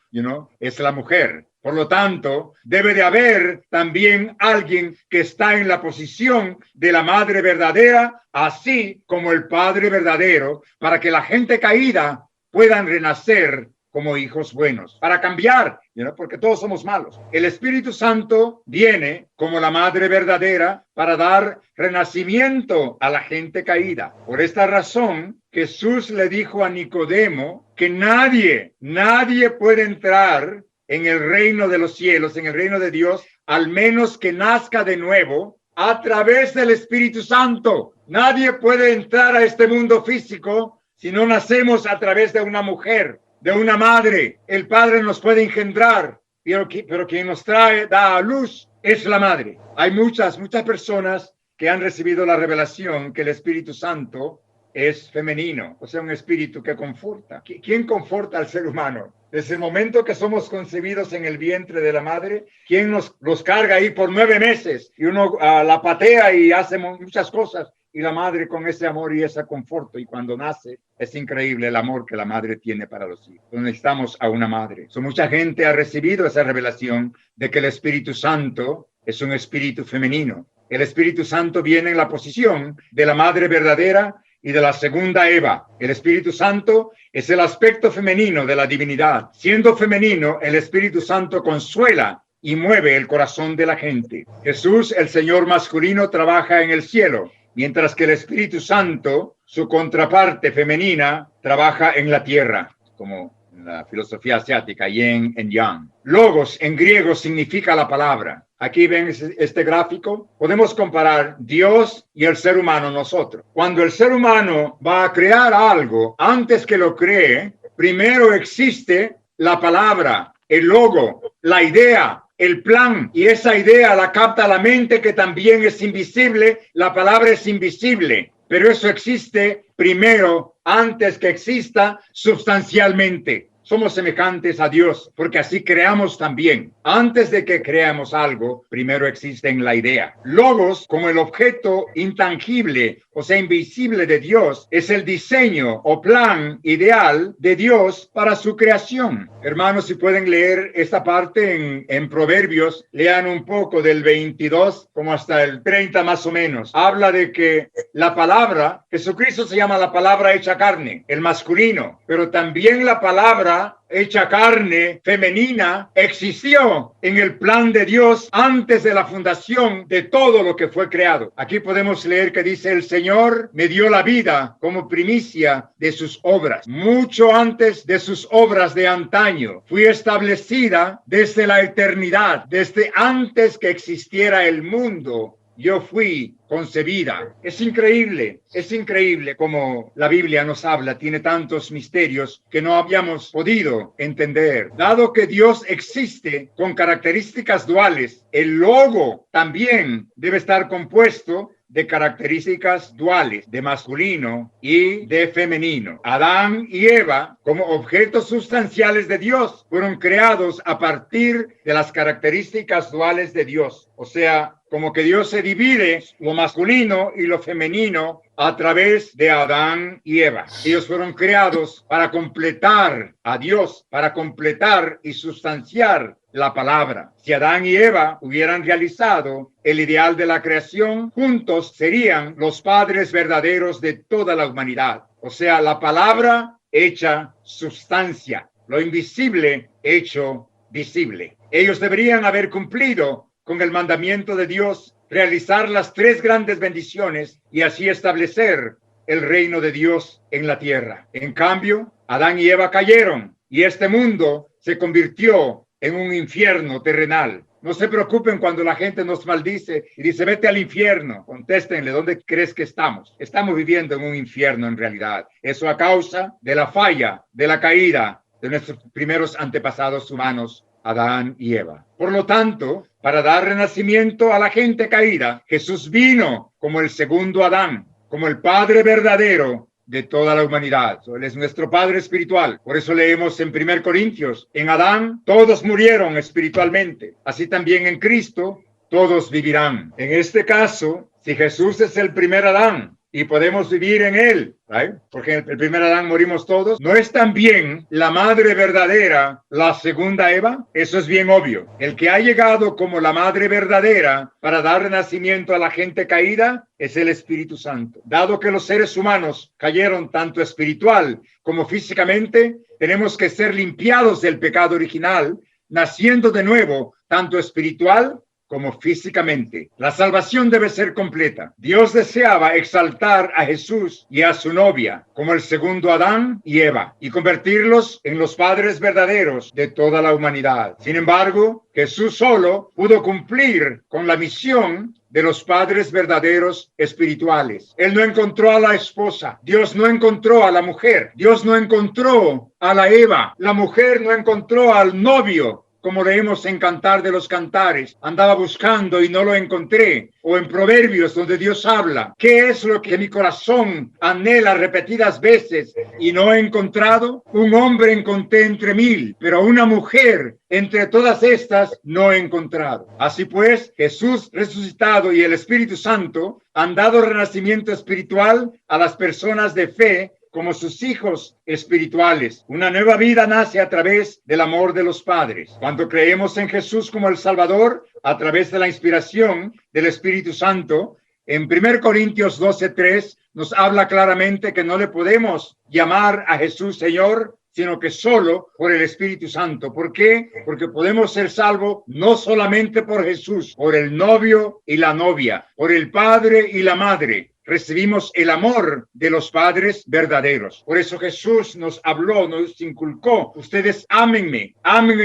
es la mujer. Por lo tanto, debe de haber también alguien que está en la posición de la madre verdadera, así como el padre verdadero, para que la gente caída puedan renacer como hijos buenos, para cambiar, porque todos somos malos. El Espíritu Santo viene como la madre verdadera para dar renacimiento a la gente caída. Por esta razón, Jesús le dijo a Nicodemo que nadie puede entrar en el reino de los cielos, en el reino de Dios, al menos que nazca de nuevo a través del Espíritu Santo. Nadie puede entrar a este mundo físico si no nacemos a través de una mujer, de una madre. El Padre nos puede engendrar pero quien nos trae, da a luz, es la madre. Hay muchas personas que han recibido la revelación que el Espíritu Santo es femenino, o sea, un espíritu que conforta. ¿Quién conforta al ser humano? Desde el momento que somos concebidos en el vientre de la madre, ¿quién los carga ahí por 9 meses? Y uno la patea y hace muchas cosas. Y la madre con ese amor y ese conforto. Y cuando nace, es increíble el amor que la madre tiene para los hijos. Necesitamos a una madre. Mucha gente ha recibido esa revelación de que el Espíritu Santo es un espíritu femenino. El Espíritu Santo viene en la posición de la madre verdadera y de la segunda Eva. El Espíritu Santo es el aspecto femenino de la divinidad. Siendo femenino, el Espíritu Santo consuela y mueve el corazón de la gente. Jesús, el Señor masculino, trabaja en el cielo, mientras que el Espíritu Santo, su contraparte femenina, trabaja en la tierra, como en la filosofía asiática, yin y yang. Logos en griego significa la palabra. Aquí ven este gráfico. Podemos comparar Dios y el ser humano, nosotros. Cuando el ser humano va a crear algo, antes que lo cree, primero existe la palabra, el logo, la idea, el plan, y esa idea la capta la mente, que también es invisible. La palabra es invisible, pero eso existe primero antes que exista sustancialmente. Somos semejantes a Dios porque así creamos también. Antes de que creamos algo, primero existe en la idea. Logos, como el objeto intangible, o sea, invisible de Dios, es el diseño o plan ideal de Dios para su creación. Hermanos, si pueden leer esta parte en Proverbios, lean un poco del 22 como hasta el 30 más o menos. Habla de que la palabra, Jesucristo se llama la palabra hecha carne, el masculino, pero también la palabra hecha carne femenina existió en el plan de Dios antes de la fundación de todo lo que fue creado. Aquí podemos leer que dice: el Señor me dio la vida como primicia de sus obras. Mucho antes de sus obras de antaño, fui establecida desde la eternidad, desde antes que existiera el mundo. Yo fui concebida. Es increíble como la Biblia nos habla, tiene tantos misterios que no habíamos podido entender. Dado que Dios existe con características duales, el logo también debe estar compuesto de características duales, de masculino y de femenino. Adán y Eva, como objetos sustanciales de Dios, fueron creados a partir de las características duales de Dios. O sea, como que Dios se divide lo masculino y lo femenino a través de Adán y Eva. Ellos fueron creados para completar a Dios, para completar y sustanciar la palabra. Si Adán y Eva hubieran realizado el ideal de la creación, juntos serían los padres verdaderos de toda la humanidad. O sea, la palabra hecha sustancia, lo invisible hecho visible. Ellos deberían haber cumplido con el mandamiento de Dios, realizar las 3 grandes bendiciones y así establecer el reino de Dios en la tierra. En cambio, Adán y Eva cayeron y este mundo se convirtió en un infierno terrenal. No se preocupen cuando la gente nos maldice y dice: vete al infierno. Contéstenle: ¿dónde crees que estamos? Estamos viviendo en un infierno en realidad. Eso a causa de la falla, de la caída de nuestros primeros antepasados humanos, Adán y Eva. Por lo tanto, para dar renacimiento a la gente caída, Jesús vino como el segundo Adán, como el Padre verdadero de toda la humanidad. Él es nuestro Padre espiritual. Por eso leemos en 1 Corintios: en Adán todos murieron espiritualmente, así también en Cristo todos vivirán. En este caso, si Jesús es el primer Adán y podemos vivir en él, ¿right? Porque en el primer Adán morimos todos, ¿no es también la madre verdadera la segunda Eva? Eso es bien obvio. El que ha llegado como la madre verdadera para dar nacimiento a la gente caída es el Espíritu Santo. Dado que los seres humanos cayeron tanto espiritual como físicamente, tenemos que ser limpiados del pecado original, naciendo de nuevo tanto espiritual como físicamente. La salvación debe ser completa. Dios deseaba exaltar a Jesús y a su novia como el segundo Adán y Eva y convertirlos en los padres verdaderos de toda la humanidad. Sin embargo, Jesús solo pudo cumplir con la misión de los padres verdaderos espirituales. Él no encontró a la esposa. Dios no encontró a la mujer. Dios no encontró a la Eva. La mujer no encontró al novio como leemos en Cantar de los Cantares, andaba buscando y no lo encontré, o en Proverbios donde Dios habla, ¿qué es lo que mi corazón anhela repetidas veces y no he encontrado? Un hombre encontré entre mil, pero una mujer entre todas estas no he encontrado. Así pues, Jesús resucitado y el Espíritu Santo han dado renacimiento espiritual a las personas de fe como sus hijos espirituales. Una nueva vida nace a través del amor de los padres. Cuando creemos en Jesús como el Salvador, a través de la inspiración del Espíritu Santo, en 1 Corintios 12:3 nos habla claramente que no le podemos llamar a Jesús Señor, sino que solo por el Espíritu Santo. ¿Por qué? Porque podemos ser salvos no solamente por Jesús, por el novio y la novia, por el padre y la madre. Recibimos el amor de los padres verdaderos. Por eso Jesús nos habló, nos inculcó: ustedes ámenme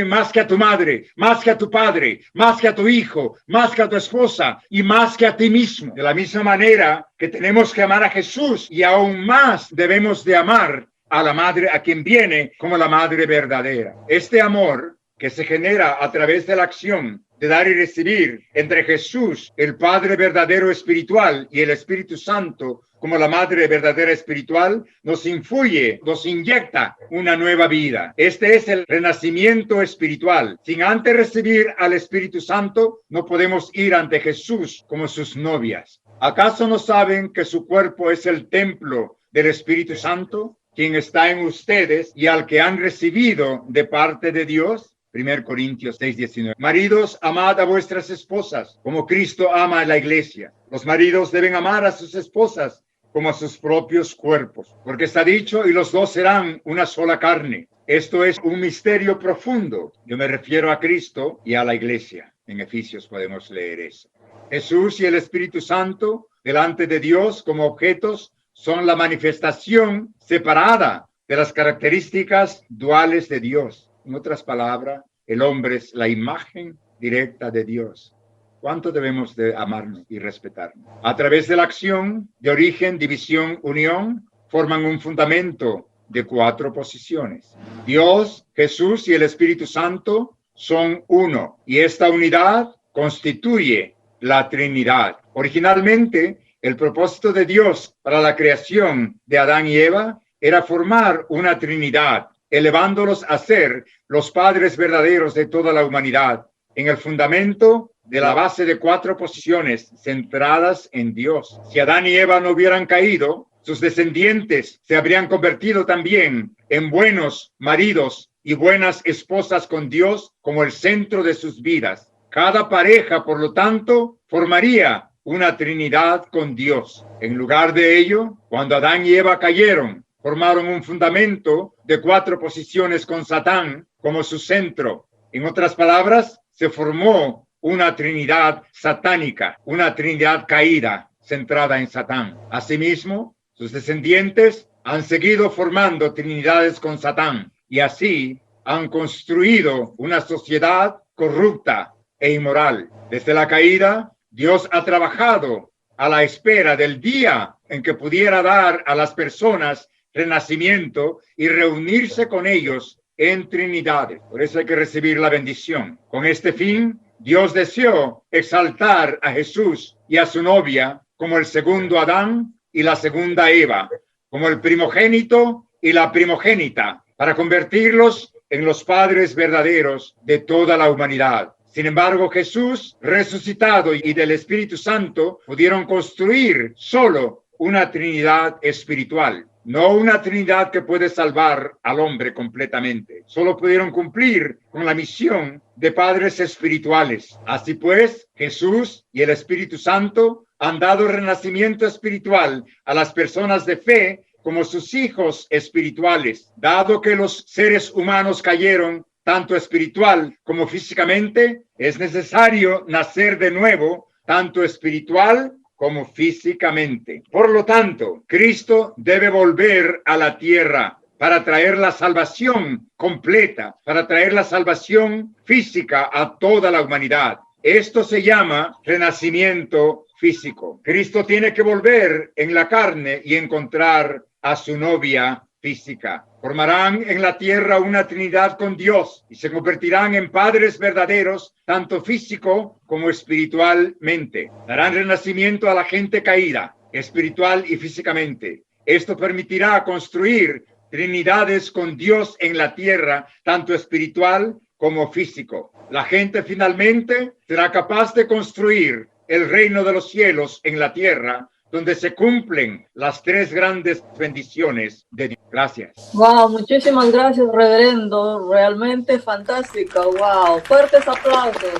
más que a tu madre, más que a tu padre, más que a tu hijo, más que a tu esposa y más que a ti mismo. De la misma manera que tenemos que amar a Jesús, y aún más debemos de amar a la madre, a quien viene como la madre verdadera. Este amor que se genera a través de la acción de dar y recibir entre Jesús, el Padre verdadero espiritual, y el Espíritu Santo como la Madre verdadera espiritual, nos influye, nos inyecta una nueva vida. Este es el renacimiento espiritual. Sin antes recibir al Espíritu Santo, no podemos ir ante Jesús como sus novias. ¿Acaso no saben que su cuerpo es el templo del Espíritu Santo, quien está en ustedes y al que han recibido de parte de Dios? 1 Corintios 6:19. Maridos, amad a vuestras esposas, como Cristo ama a la iglesia. Los maridos deben amar a sus esposas como a sus propios cuerpos, porque está dicho: y los dos serán una sola carne. Esto es un misterio profundo. Yo me refiero a Cristo y a la iglesia. En Efesios podemos leer eso. Jesús y el Espíritu Santo, delante de Dios como objetos, son la manifestación separada de las características duales de Dios. En otras palabras, el hombre es la imagen directa de Dios. ¿Cuánto debemos de amarnos y respetarnos? A través de la acción de origen, división, unión, forman un fundamento de 4 posiciones. Dios, Jesús y el Espíritu Santo son uno, y esta unidad constituye la Trinidad. Originalmente, el propósito de Dios para la creación de Adán y Eva era formar una Trinidad, elevándolos a ser los padres verdaderos de toda la humanidad, en el fundamento de la base de 4 posiciones centradas en Dios. Si Adán y Eva no hubieran caído, sus descendientes se habrían convertido también en buenos maridos y buenas esposas con Dios como el centro de sus vidas. Cada pareja, por lo tanto, formaría una Trinidad con Dios. En lugar de ello, cuando Adán y Eva cayeron, formaron un fundamento de 4 posiciones con Satán como su centro. En otras palabras, se formó una Trinidad satánica, una Trinidad caída, centrada en Satán. Asimismo, sus descendientes han seguido formando Trinidades con Satán, y así han construido una sociedad corrupta e inmoral. Desde la caída, Dios ha trabajado a la espera del día en que pudiera dar a las personas renacimiento y reunirse con ellos en trinidades. Por eso hay que recibir la bendición. Con este fin, Dios deseó exaltar a Jesús y a su novia como el segundo Adán y la segunda Eva, como el primogénito y la primogénita, para convertirlos en los padres verdaderos de toda la humanidad. Sin embargo, Jesús, resucitado y del Espíritu Santo, pudieron construir solo una Trinidad espiritual. No una Trinidad que puede salvar al hombre completamente. Solo pudieron cumplir con la misión de padres espirituales. Así pues, Jesús y el Espíritu Santo han dado renacimiento espiritual a las personas de fe como sus hijos espirituales. Dado que los seres humanos cayeron tanto espiritual como físicamente, es necesario nacer de nuevo, tanto espiritual como físicamente. Por lo tanto, Cristo debe volver a la tierra para traer la salvación completa, para traer la salvación física a toda la humanidad. Esto se llama renacimiento físico. Cristo tiene que volver en la carne y encontrar a su novia, física. Formarán en la tierra una trinidad con Dios y se convertirán en padres verdaderos, tanto físico como espiritualmente. Darán renacimiento a la gente caída, espiritual y físicamente. Esto permitirá construir trinidades con Dios en la tierra, tanto espiritual como físico. La gente finalmente será capaz de construir el reino de los cielos en la tierra, donde se cumplen las tres grandes bendiciones de Dios. Gracias. Wow, muchísimas gracias, reverendo. Realmente fantástica. Wow, fuertes aplausos.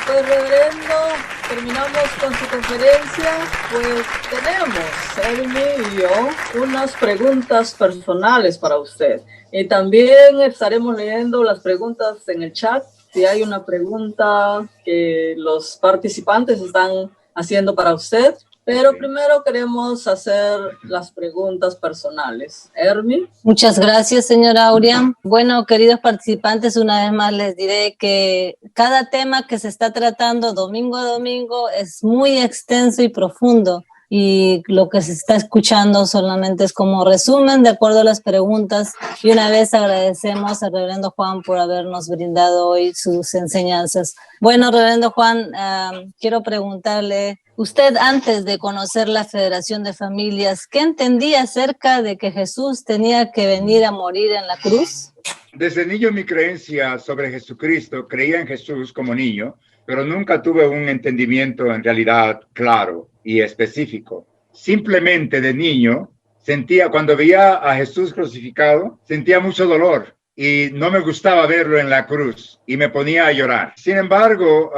Pues, reverendo, terminamos con su conferencia. Pues tenemos, Elmi y yo, unas preguntas personales para usted. Y también estaremos leyendo las preguntas en el chat. Si hay una pregunta que los participantes están haciendo para usted, pero primero queremos hacer las preguntas personales. Hermi. Muchas gracias, señora Aurea. Bueno, queridos participantes, una vez más les diré que cada tema que se está tratando domingo a domingo es muy extenso y profundo, y lo que se está escuchando solamente es como resumen de acuerdo a las preguntas, y una vez agradecemos al reverendo Juan por habernos brindado hoy sus enseñanzas. Bueno, reverendo Juan, quiero preguntarle, usted antes de conocer la Federación de Familias, ¿qué entendía acerca de que Jesús tenía que venir a morir en la cruz? Desde niño mi creencia sobre Jesucristo, creía en Jesús como niño, pero nunca tuve un entendimiento en realidad claro y específico. Simplemente de niño sentía, cuando veía a Jesús crucificado, sentía mucho dolor y no me gustaba verlo en la cruz y me ponía a llorar. Sin embargo,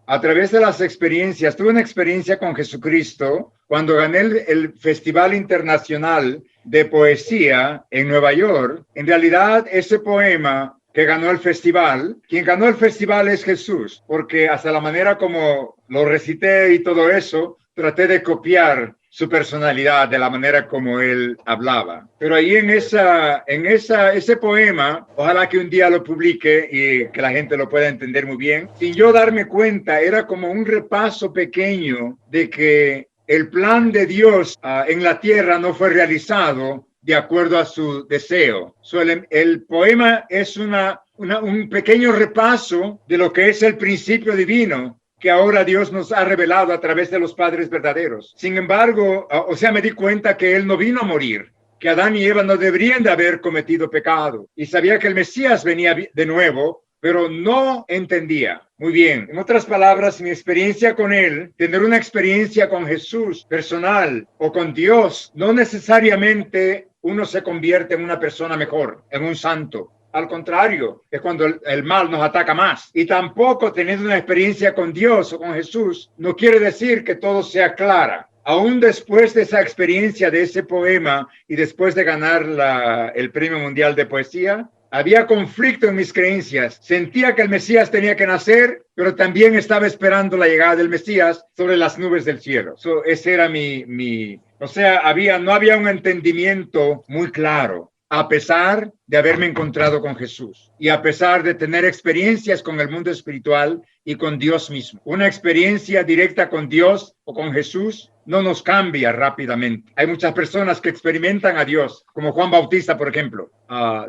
a través de las experiencias, tuve una experiencia con Jesucristo cuando gané el Festival Internacional de Poesía en Nueva York. En realidad, ese poema que ganó el festival, quien ganó el festival es Jesús, porque hasta la manera como lo recité y todo eso, traté de copiar su personalidad de la manera como él hablaba. Pero ahí en ese poema, ojalá que un día lo publique y que la gente lo pueda entender muy bien, sin yo darme cuenta, era como un repaso pequeño de que el plan de Dios en la tierra no fue realizado de acuerdo a su deseo. El poema es un pequeño repaso de lo que es el principio divino que ahora Dios nos ha revelado a través de los padres verdaderos. Sin embargo, me di cuenta que Él no vino a morir, que Adán y Eva no deberían de haber cometido pecado. Y sabía que el Mesías venía de nuevo, pero no entendía. Muy bien. En otras palabras, mi experiencia con Él, tener una experiencia con Jesús personal o con Dios, no necesariamente uno se convierte en una persona mejor, en un santo. Al contrario, es cuando el mal nos ataca más. Y tampoco teniendo una experiencia con Dios o con Jesús, no quiere decir que todo sea clara. Aún después de esa experiencia, de ese poema y después de ganar el Premio Mundial de Poesía, había conflicto en mis creencias. Sentía que el Mesías tenía que nacer, pero también estaba esperando la llegada del Mesías sobre las nubes del cielo. Ese era no había un entendimiento muy claro, a pesar de haberme encontrado con Jesús y a pesar de tener experiencias con el mundo espiritual y con Dios mismo. Una experiencia directa con Dios o con Jesús no nos cambia rápidamente. Hay muchas personas que experimentan a Dios, como Juan Bautista, por ejemplo.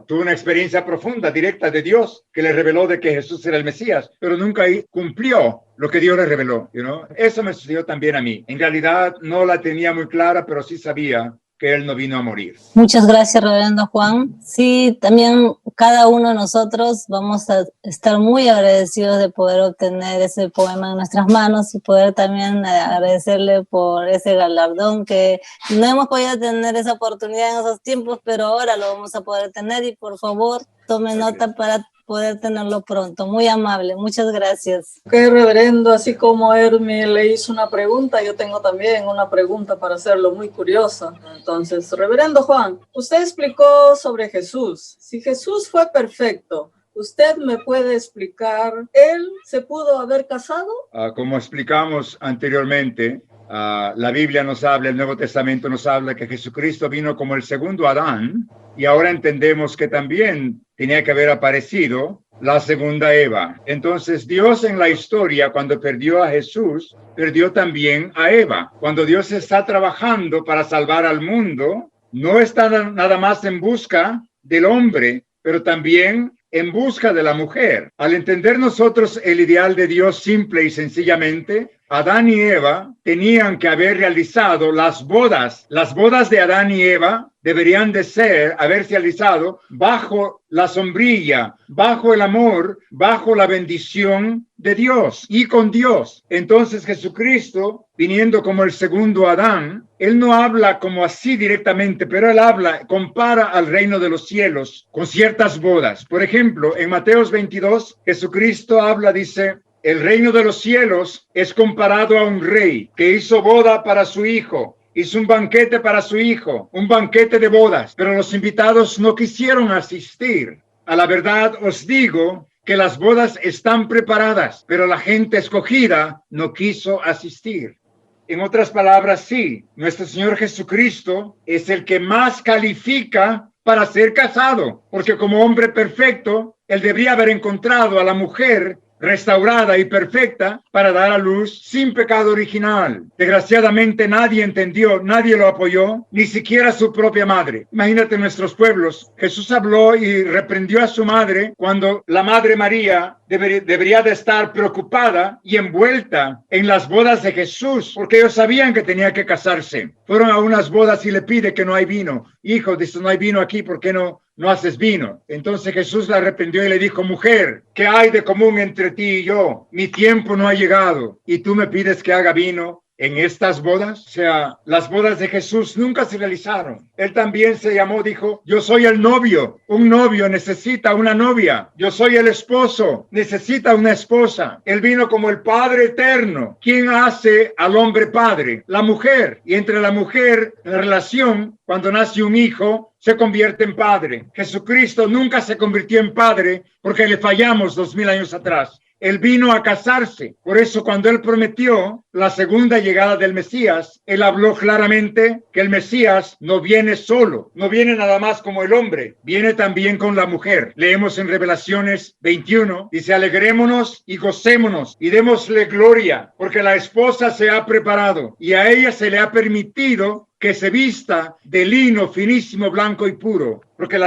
Tuvo una experiencia profunda, directa de Dios, que le reveló de que Jesús era el Mesías, pero nunca cumplió lo que Dios le reveló. Eso me sucedió también a mí. En realidad no la tenía muy clara, pero sí sabía que Él no vino a morir. Muchas gracias, reverendo Juan. Sí, también cada uno de nosotros vamos a estar muy agradecidos de poder obtener ese poema en nuestras manos y poder también agradecerle por ese galardón que no hemos podido tener esa oportunidad en esos tiempos, pero ahora lo vamos a poder tener y por favor tome nota para poder tenerlo pronto. Muy amable, muchas gracias. Ok, reverendo, así como Hermi le hizo una pregunta, yo tengo también una pregunta para hacerlo muy curiosa. Entonces, reverendo Juan, usted explicó sobre Jesús. Si Jesús fue perfecto, ¿usted me puede explicar, él se pudo haber casado? Como explicamos anteriormente, la Biblia nos habla, el Nuevo Testamento nos habla que Jesucristo vino como el segundo Adán y ahora entendemos que también tenía que haber aparecido la segunda Eva. Entonces Dios en la historia, cuando perdió a Jesús, perdió también a Eva. Cuando Dios está trabajando para salvar al mundo, no está nada más en busca del hombre, pero también en busca de la mujer. Al entender nosotros el ideal de Dios simple y sencillamente, Adán y Eva tenían que haber realizado las bodas. Las bodas de Adán y Eva deberían de haberse realizado bajo la sombrilla, bajo el amor, bajo la bendición de Dios y con Dios. Entonces Jesucristo, viniendo como el segundo Adán, él no habla como así directamente, pero él compara al reino de los cielos con ciertas bodas. Por ejemplo, en Mateo 22, Jesucristo dice, el reino de los cielos es comparado a un rey que hizo boda para su hijo. Hizo un banquete para su hijo, un banquete de bodas, pero los invitados no quisieron asistir. A la verdad os digo que las bodas están preparadas, pero la gente escogida no quiso asistir. En otras palabras, sí, nuestro Señor Jesucristo es el que más califica para ser casado, porque como hombre perfecto, él debería haber encontrado a la mujer restaurada y perfecta para dar a luz sin pecado original. Desgraciadamente nadie entendió, nadie lo apoyó, ni siquiera su propia madre. Imagínate nuestros pueblos. Jesús habló y reprendió a su madre cuando la Madre María debería de estar preocupada y envuelta en las bodas de Jesús, porque ellos sabían que tenía que casarse. Fueron a unas bodas y le pide que no hay vino. Hijo, dice, no hay vino aquí, ¿por qué no haces vino? Entonces Jesús la reprendió y le dijo, mujer, ¿qué hay de común entre ti y yo? Mi tiempo no ha llegado y tú me pides que haga vino en estas bodas. O sea, las bodas de Jesús nunca se realizaron. Él también dijo, yo soy el novio. Un novio necesita una novia. Yo soy el esposo, necesita una esposa. Él vino como el Padre eterno. ¿Quién hace al hombre padre? La mujer. Y entre la mujer, la relación, cuando nace un hijo, se convierte en padre. Jesucristo nunca se convirtió en padre porque le fallamos 2000 años atrás. Él vino a casarse. Por eso cuando él prometió la segunda llegada del Mesías, él habló claramente que el Mesías no viene solo, no viene nada más como el hombre, viene también con la mujer. Leemos en Revelaciones 21, dice, alegrémonos y gocémonos y démosle gloria, porque la esposa se ha preparado y a ella se le ha permitido que se vista de lino finísimo, blanco y puro, porque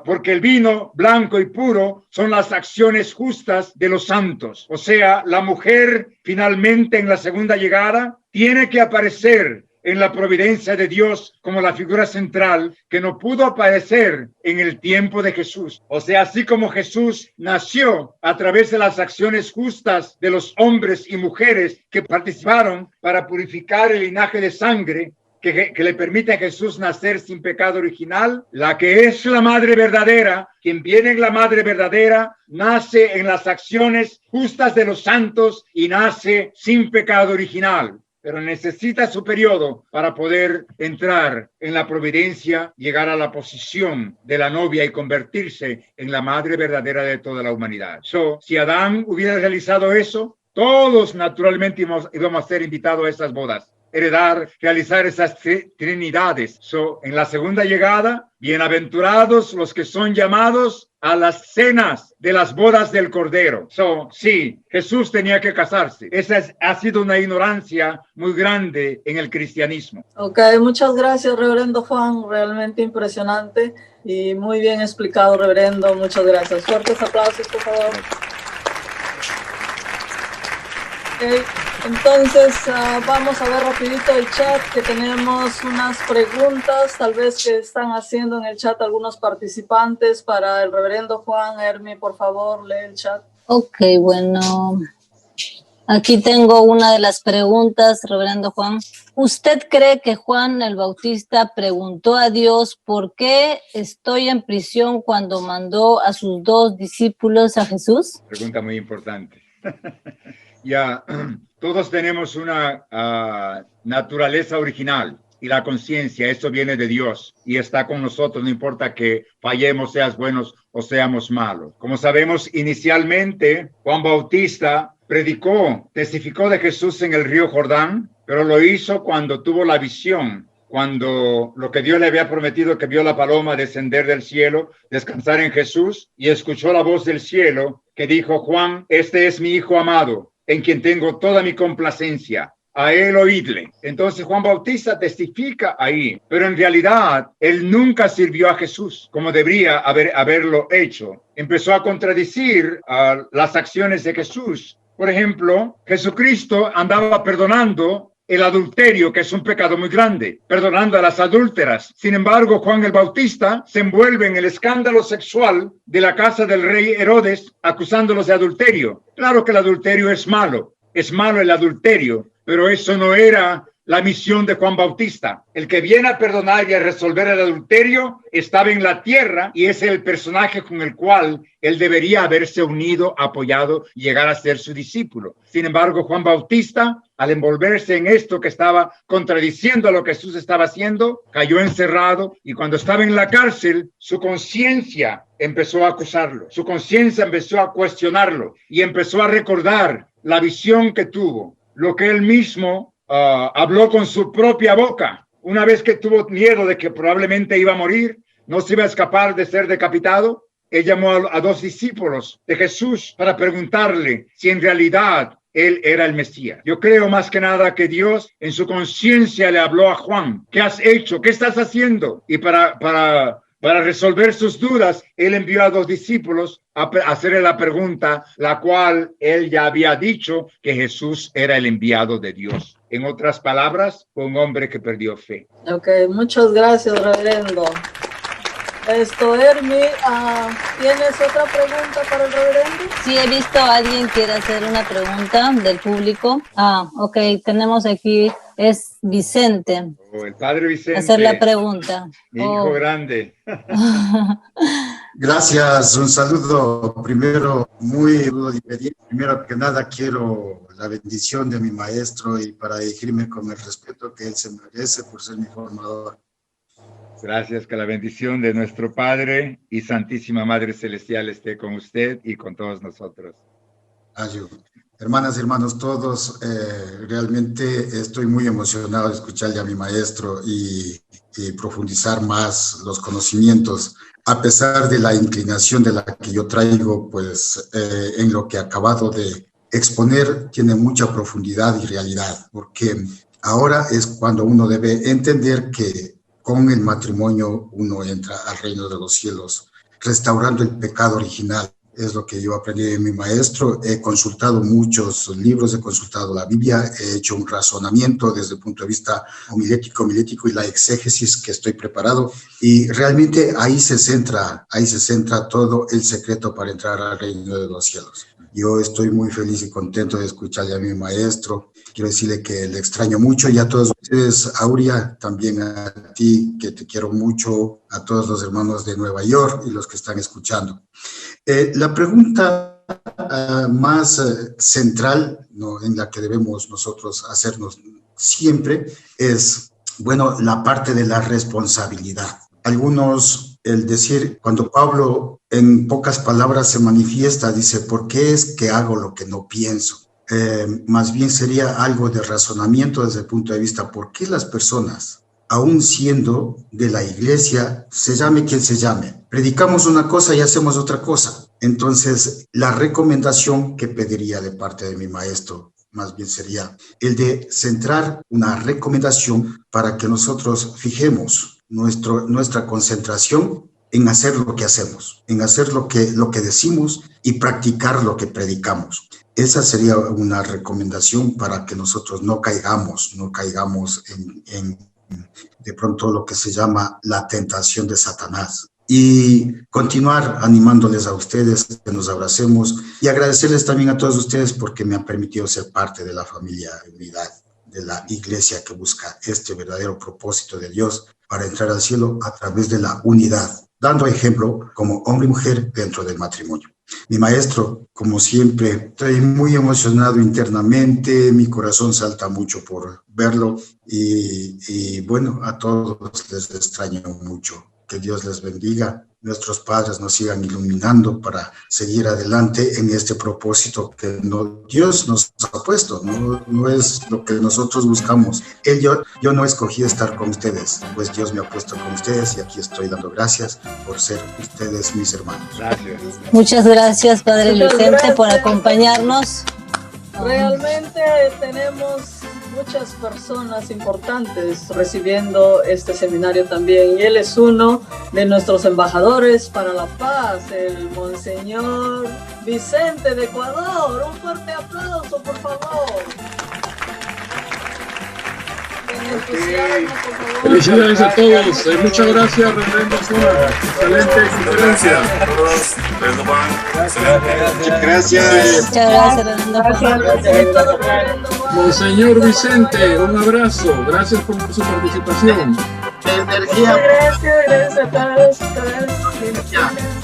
porque el vino blanco y puro son las acciones justas de los santos. O sea, la mujer finalmente en la segunda llegada tiene que aparecer en la providencia de Dios como la figura central que no pudo aparecer en el tiempo de Jesús. O sea, así como Jesús nació a través de las acciones justas de los hombres y mujeres que participaron para purificar el linaje de sangre que le permite a Jesús nacer sin pecado original, la que es la madre verdadera, quien viene en la madre verdadera, nace en las acciones justas de los santos y nace sin pecado original. Pero necesita su periodo para poder entrar en la providencia, llegar a la posición de la novia y convertirse en la madre verdadera de toda la humanidad. Si Adán hubiera realizado eso, todos naturalmente íbamos a ser invitados a esas bodas. Realizar esas trinidades. En la segunda llegada, bienaventurados los que son llamados a las cenas de las bodas del Cordero. Sí, Jesús tenía que casarse. Ha sido una ignorancia muy grande en el cristianismo. Ok, muchas gracias, reverendo Juan. Realmente impresionante y muy bien explicado, reverendo. Muchas gracias. Fuertes aplausos, por favor. Okay. Entonces, vamos a ver rapidito el chat, que tenemos unas preguntas, tal vez que están haciendo en el chat algunos participantes para el reverendo Juan. Hermi, por favor, lee el chat. Ok, bueno, aquí tengo una de las preguntas, reverendo Juan. ¿Usted cree que Juan el Bautista preguntó a Dios por qué estoy en prisión cuando mandó a sus 2 discípulos a Jesús? Pregunta muy importante. Ya, todos tenemos una naturaleza original y la conciencia, eso viene de Dios y está con nosotros, no importa que fallemos, seas buenos o seamos malos. Como sabemos, inicialmente Juan Bautista testificó de Jesús en el río Jordán, pero lo hizo cuando tuvo la visión, cuando lo que Dios le había prometido, que vio la paloma descender del cielo, descansar en Jesús y escuchó la voz del cielo que dijo, Juan, este es mi hijo amado, en quien tengo toda mi complacencia. a él oídle. Entonces Juan Bautista testifica ahí, pero en realidad él nunca sirvió a Jesús como debería haberlo hecho. Empezó a contradecir las acciones de Jesús. Por ejemplo, Jesucristo andaba perdonando el adulterio, que es un pecado muy grande, perdonando a las adúlteras. Sin embargo, Juan el Bautista se envuelve en el escándalo sexual de la casa del rey Herodes, acusándolos de adulterio. Claro que el adulterio es malo el adulterio, pero eso no era la misión de Juan Bautista. El que viene a perdonar y a resolver el adulterio estaba en la tierra y es el personaje con el cual él debería haberse unido, apoyado y llegar a ser su discípulo. Sin embargo, Juan Bautista, al envolverse en esto que estaba contradiciendo a lo que Jesús estaba haciendo, cayó encerrado y cuando estaba en la cárcel, su conciencia empezó a acusarlo, su conciencia empezó a cuestionarlo y empezó a recordar la visión que tuvo, lo que él mismo habló con su propia boca. Una vez que tuvo miedo de que probablemente iba a morir, no se iba a escapar de ser decapitado, él llamó a 2 discípulos de Jesús para preguntarle si en realidad él era el Mesías. Yo creo más que nada que Dios en su conciencia le habló a Juan. ¿Qué has hecho? ¿Qué estás haciendo? Y para resolver sus dudas, él envió a 2 discípulos a hacerle la pregunta, la cual él ya había dicho que Jesús era el enviado de Dios. En otras palabras, fue un hombre que perdió fe. Ok, muchas gracias, reverendo. Hermi, ¿tienes otra pregunta para el reverendo? Sí, he visto a alguien quiere hacer una pregunta del público. Ok, tenemos aquí, es Vicente. El padre Vicente. Hacer la pregunta. Mi hijo grande. Gracias, un saludo primero, primero que nada quiero la bendición de mi maestro y para dirigirme con el respeto que él se merece por ser mi formador. Gracias, que la bendición de nuestro Padre y Santísima Madre Celestial esté con usted y con todos nosotros. Ayú. Hermanas y hermanos todos, realmente estoy muy emocionado de escucharle a mi maestro y profundizar más los conocimientos, a pesar de la inclinación de la que yo traigo, pues en lo que he acabado de exponer tiene mucha profundidad y realidad, porque ahora es cuando uno debe entender que con el matrimonio uno entra al reino de los cielos, restaurando el pecado original. Es lo que yo aprendí de mi maestro. He consultado muchos libros, he consultado la Biblia, he hecho un razonamiento desde el punto de vista homilético y la exégesis que estoy preparado. Y realmente ahí se centra todo el secreto para entrar al reino de los cielos. Yo estoy muy feliz y contento de escucharle a mi maestro. Quiero decirle que le extraño mucho y a todos ustedes, Aurea, también a ti, que te quiero mucho, a todos los hermanos de Nueva York y los que están escuchando. La pregunta más central, ¿no?, en la que debemos nosotros hacernos siempre es, bueno, la parte de la responsabilidad. Algunos, el decir, cuando Pablo en pocas palabras se manifiesta, dice, ¿por qué es que hago lo que no pienso? Más bien sería algo de razonamiento desde el punto de vista, ¿por qué las personas, aún siendo de la iglesia, se llame quien se llame, predicamos una cosa y hacemos otra cosa? Entonces, la recomendación que pediría de parte de mi maestro, más bien sería el de centrar una recomendación para que nosotros fijemos nuestra concentración en hacer lo que hacemos, en hacer lo que decimos y practicar lo que predicamos. Esa sería una recomendación para que nosotros no caigamos en de pronto lo que se llama la tentación de Satanás. Y continuar animándoles a ustedes que nos abracemos y agradecerles también a todos ustedes porque me han permitido ser parte de la familia de unidad, de la iglesia que busca este verdadero propósito de Dios para entrar al cielo a través de la unidad, dando ejemplo como hombre y mujer dentro del matrimonio. Mi maestro, como siempre, estoy muy emocionado internamente, mi corazón salta mucho por verlo y bueno, a todos les extraño mucho. Que Dios les bendiga, nuestros padres nos sigan iluminando para seguir adelante en este propósito que Dios nos ha puesto, no es lo que nosotros buscamos. Yo no escogí estar con ustedes, pues Dios me ha puesto con ustedes y aquí estoy dando gracias por ser ustedes mis hermanos. Gracias. Muchas gracias, Padre Vicente, por acompañarnos. Realmente tenemos muchas personas importantes recibiendo este seminario también, y él es uno de nuestros embajadores para la paz, el Monseñor Vicente de Ecuador. Un fuerte aplauso, por favor. Felicidades a todos. Muchas gracias, Reverendo Suárez. Excelente conferencia. Muchas gracias. Monseñor Vicente, un abrazo. Gracias por su participación. Energía.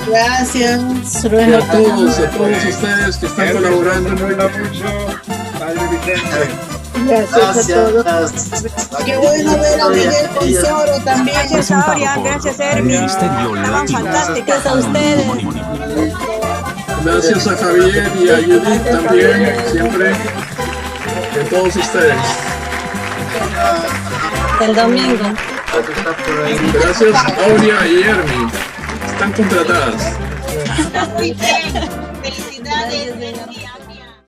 Gracias. Y a todos ustedes que están colaborando. Padre Vicente. Gracias a todos. Qué bueno ver a Miguel Consoro también. Gracias, Aurea. Gracias, Hermi. Estaban fantásticas a ustedes. Gracias a Javier y a Judith también, siempre. De todos ustedes. El domingo. Gracias, Aurea y Hermi. Están contratadas.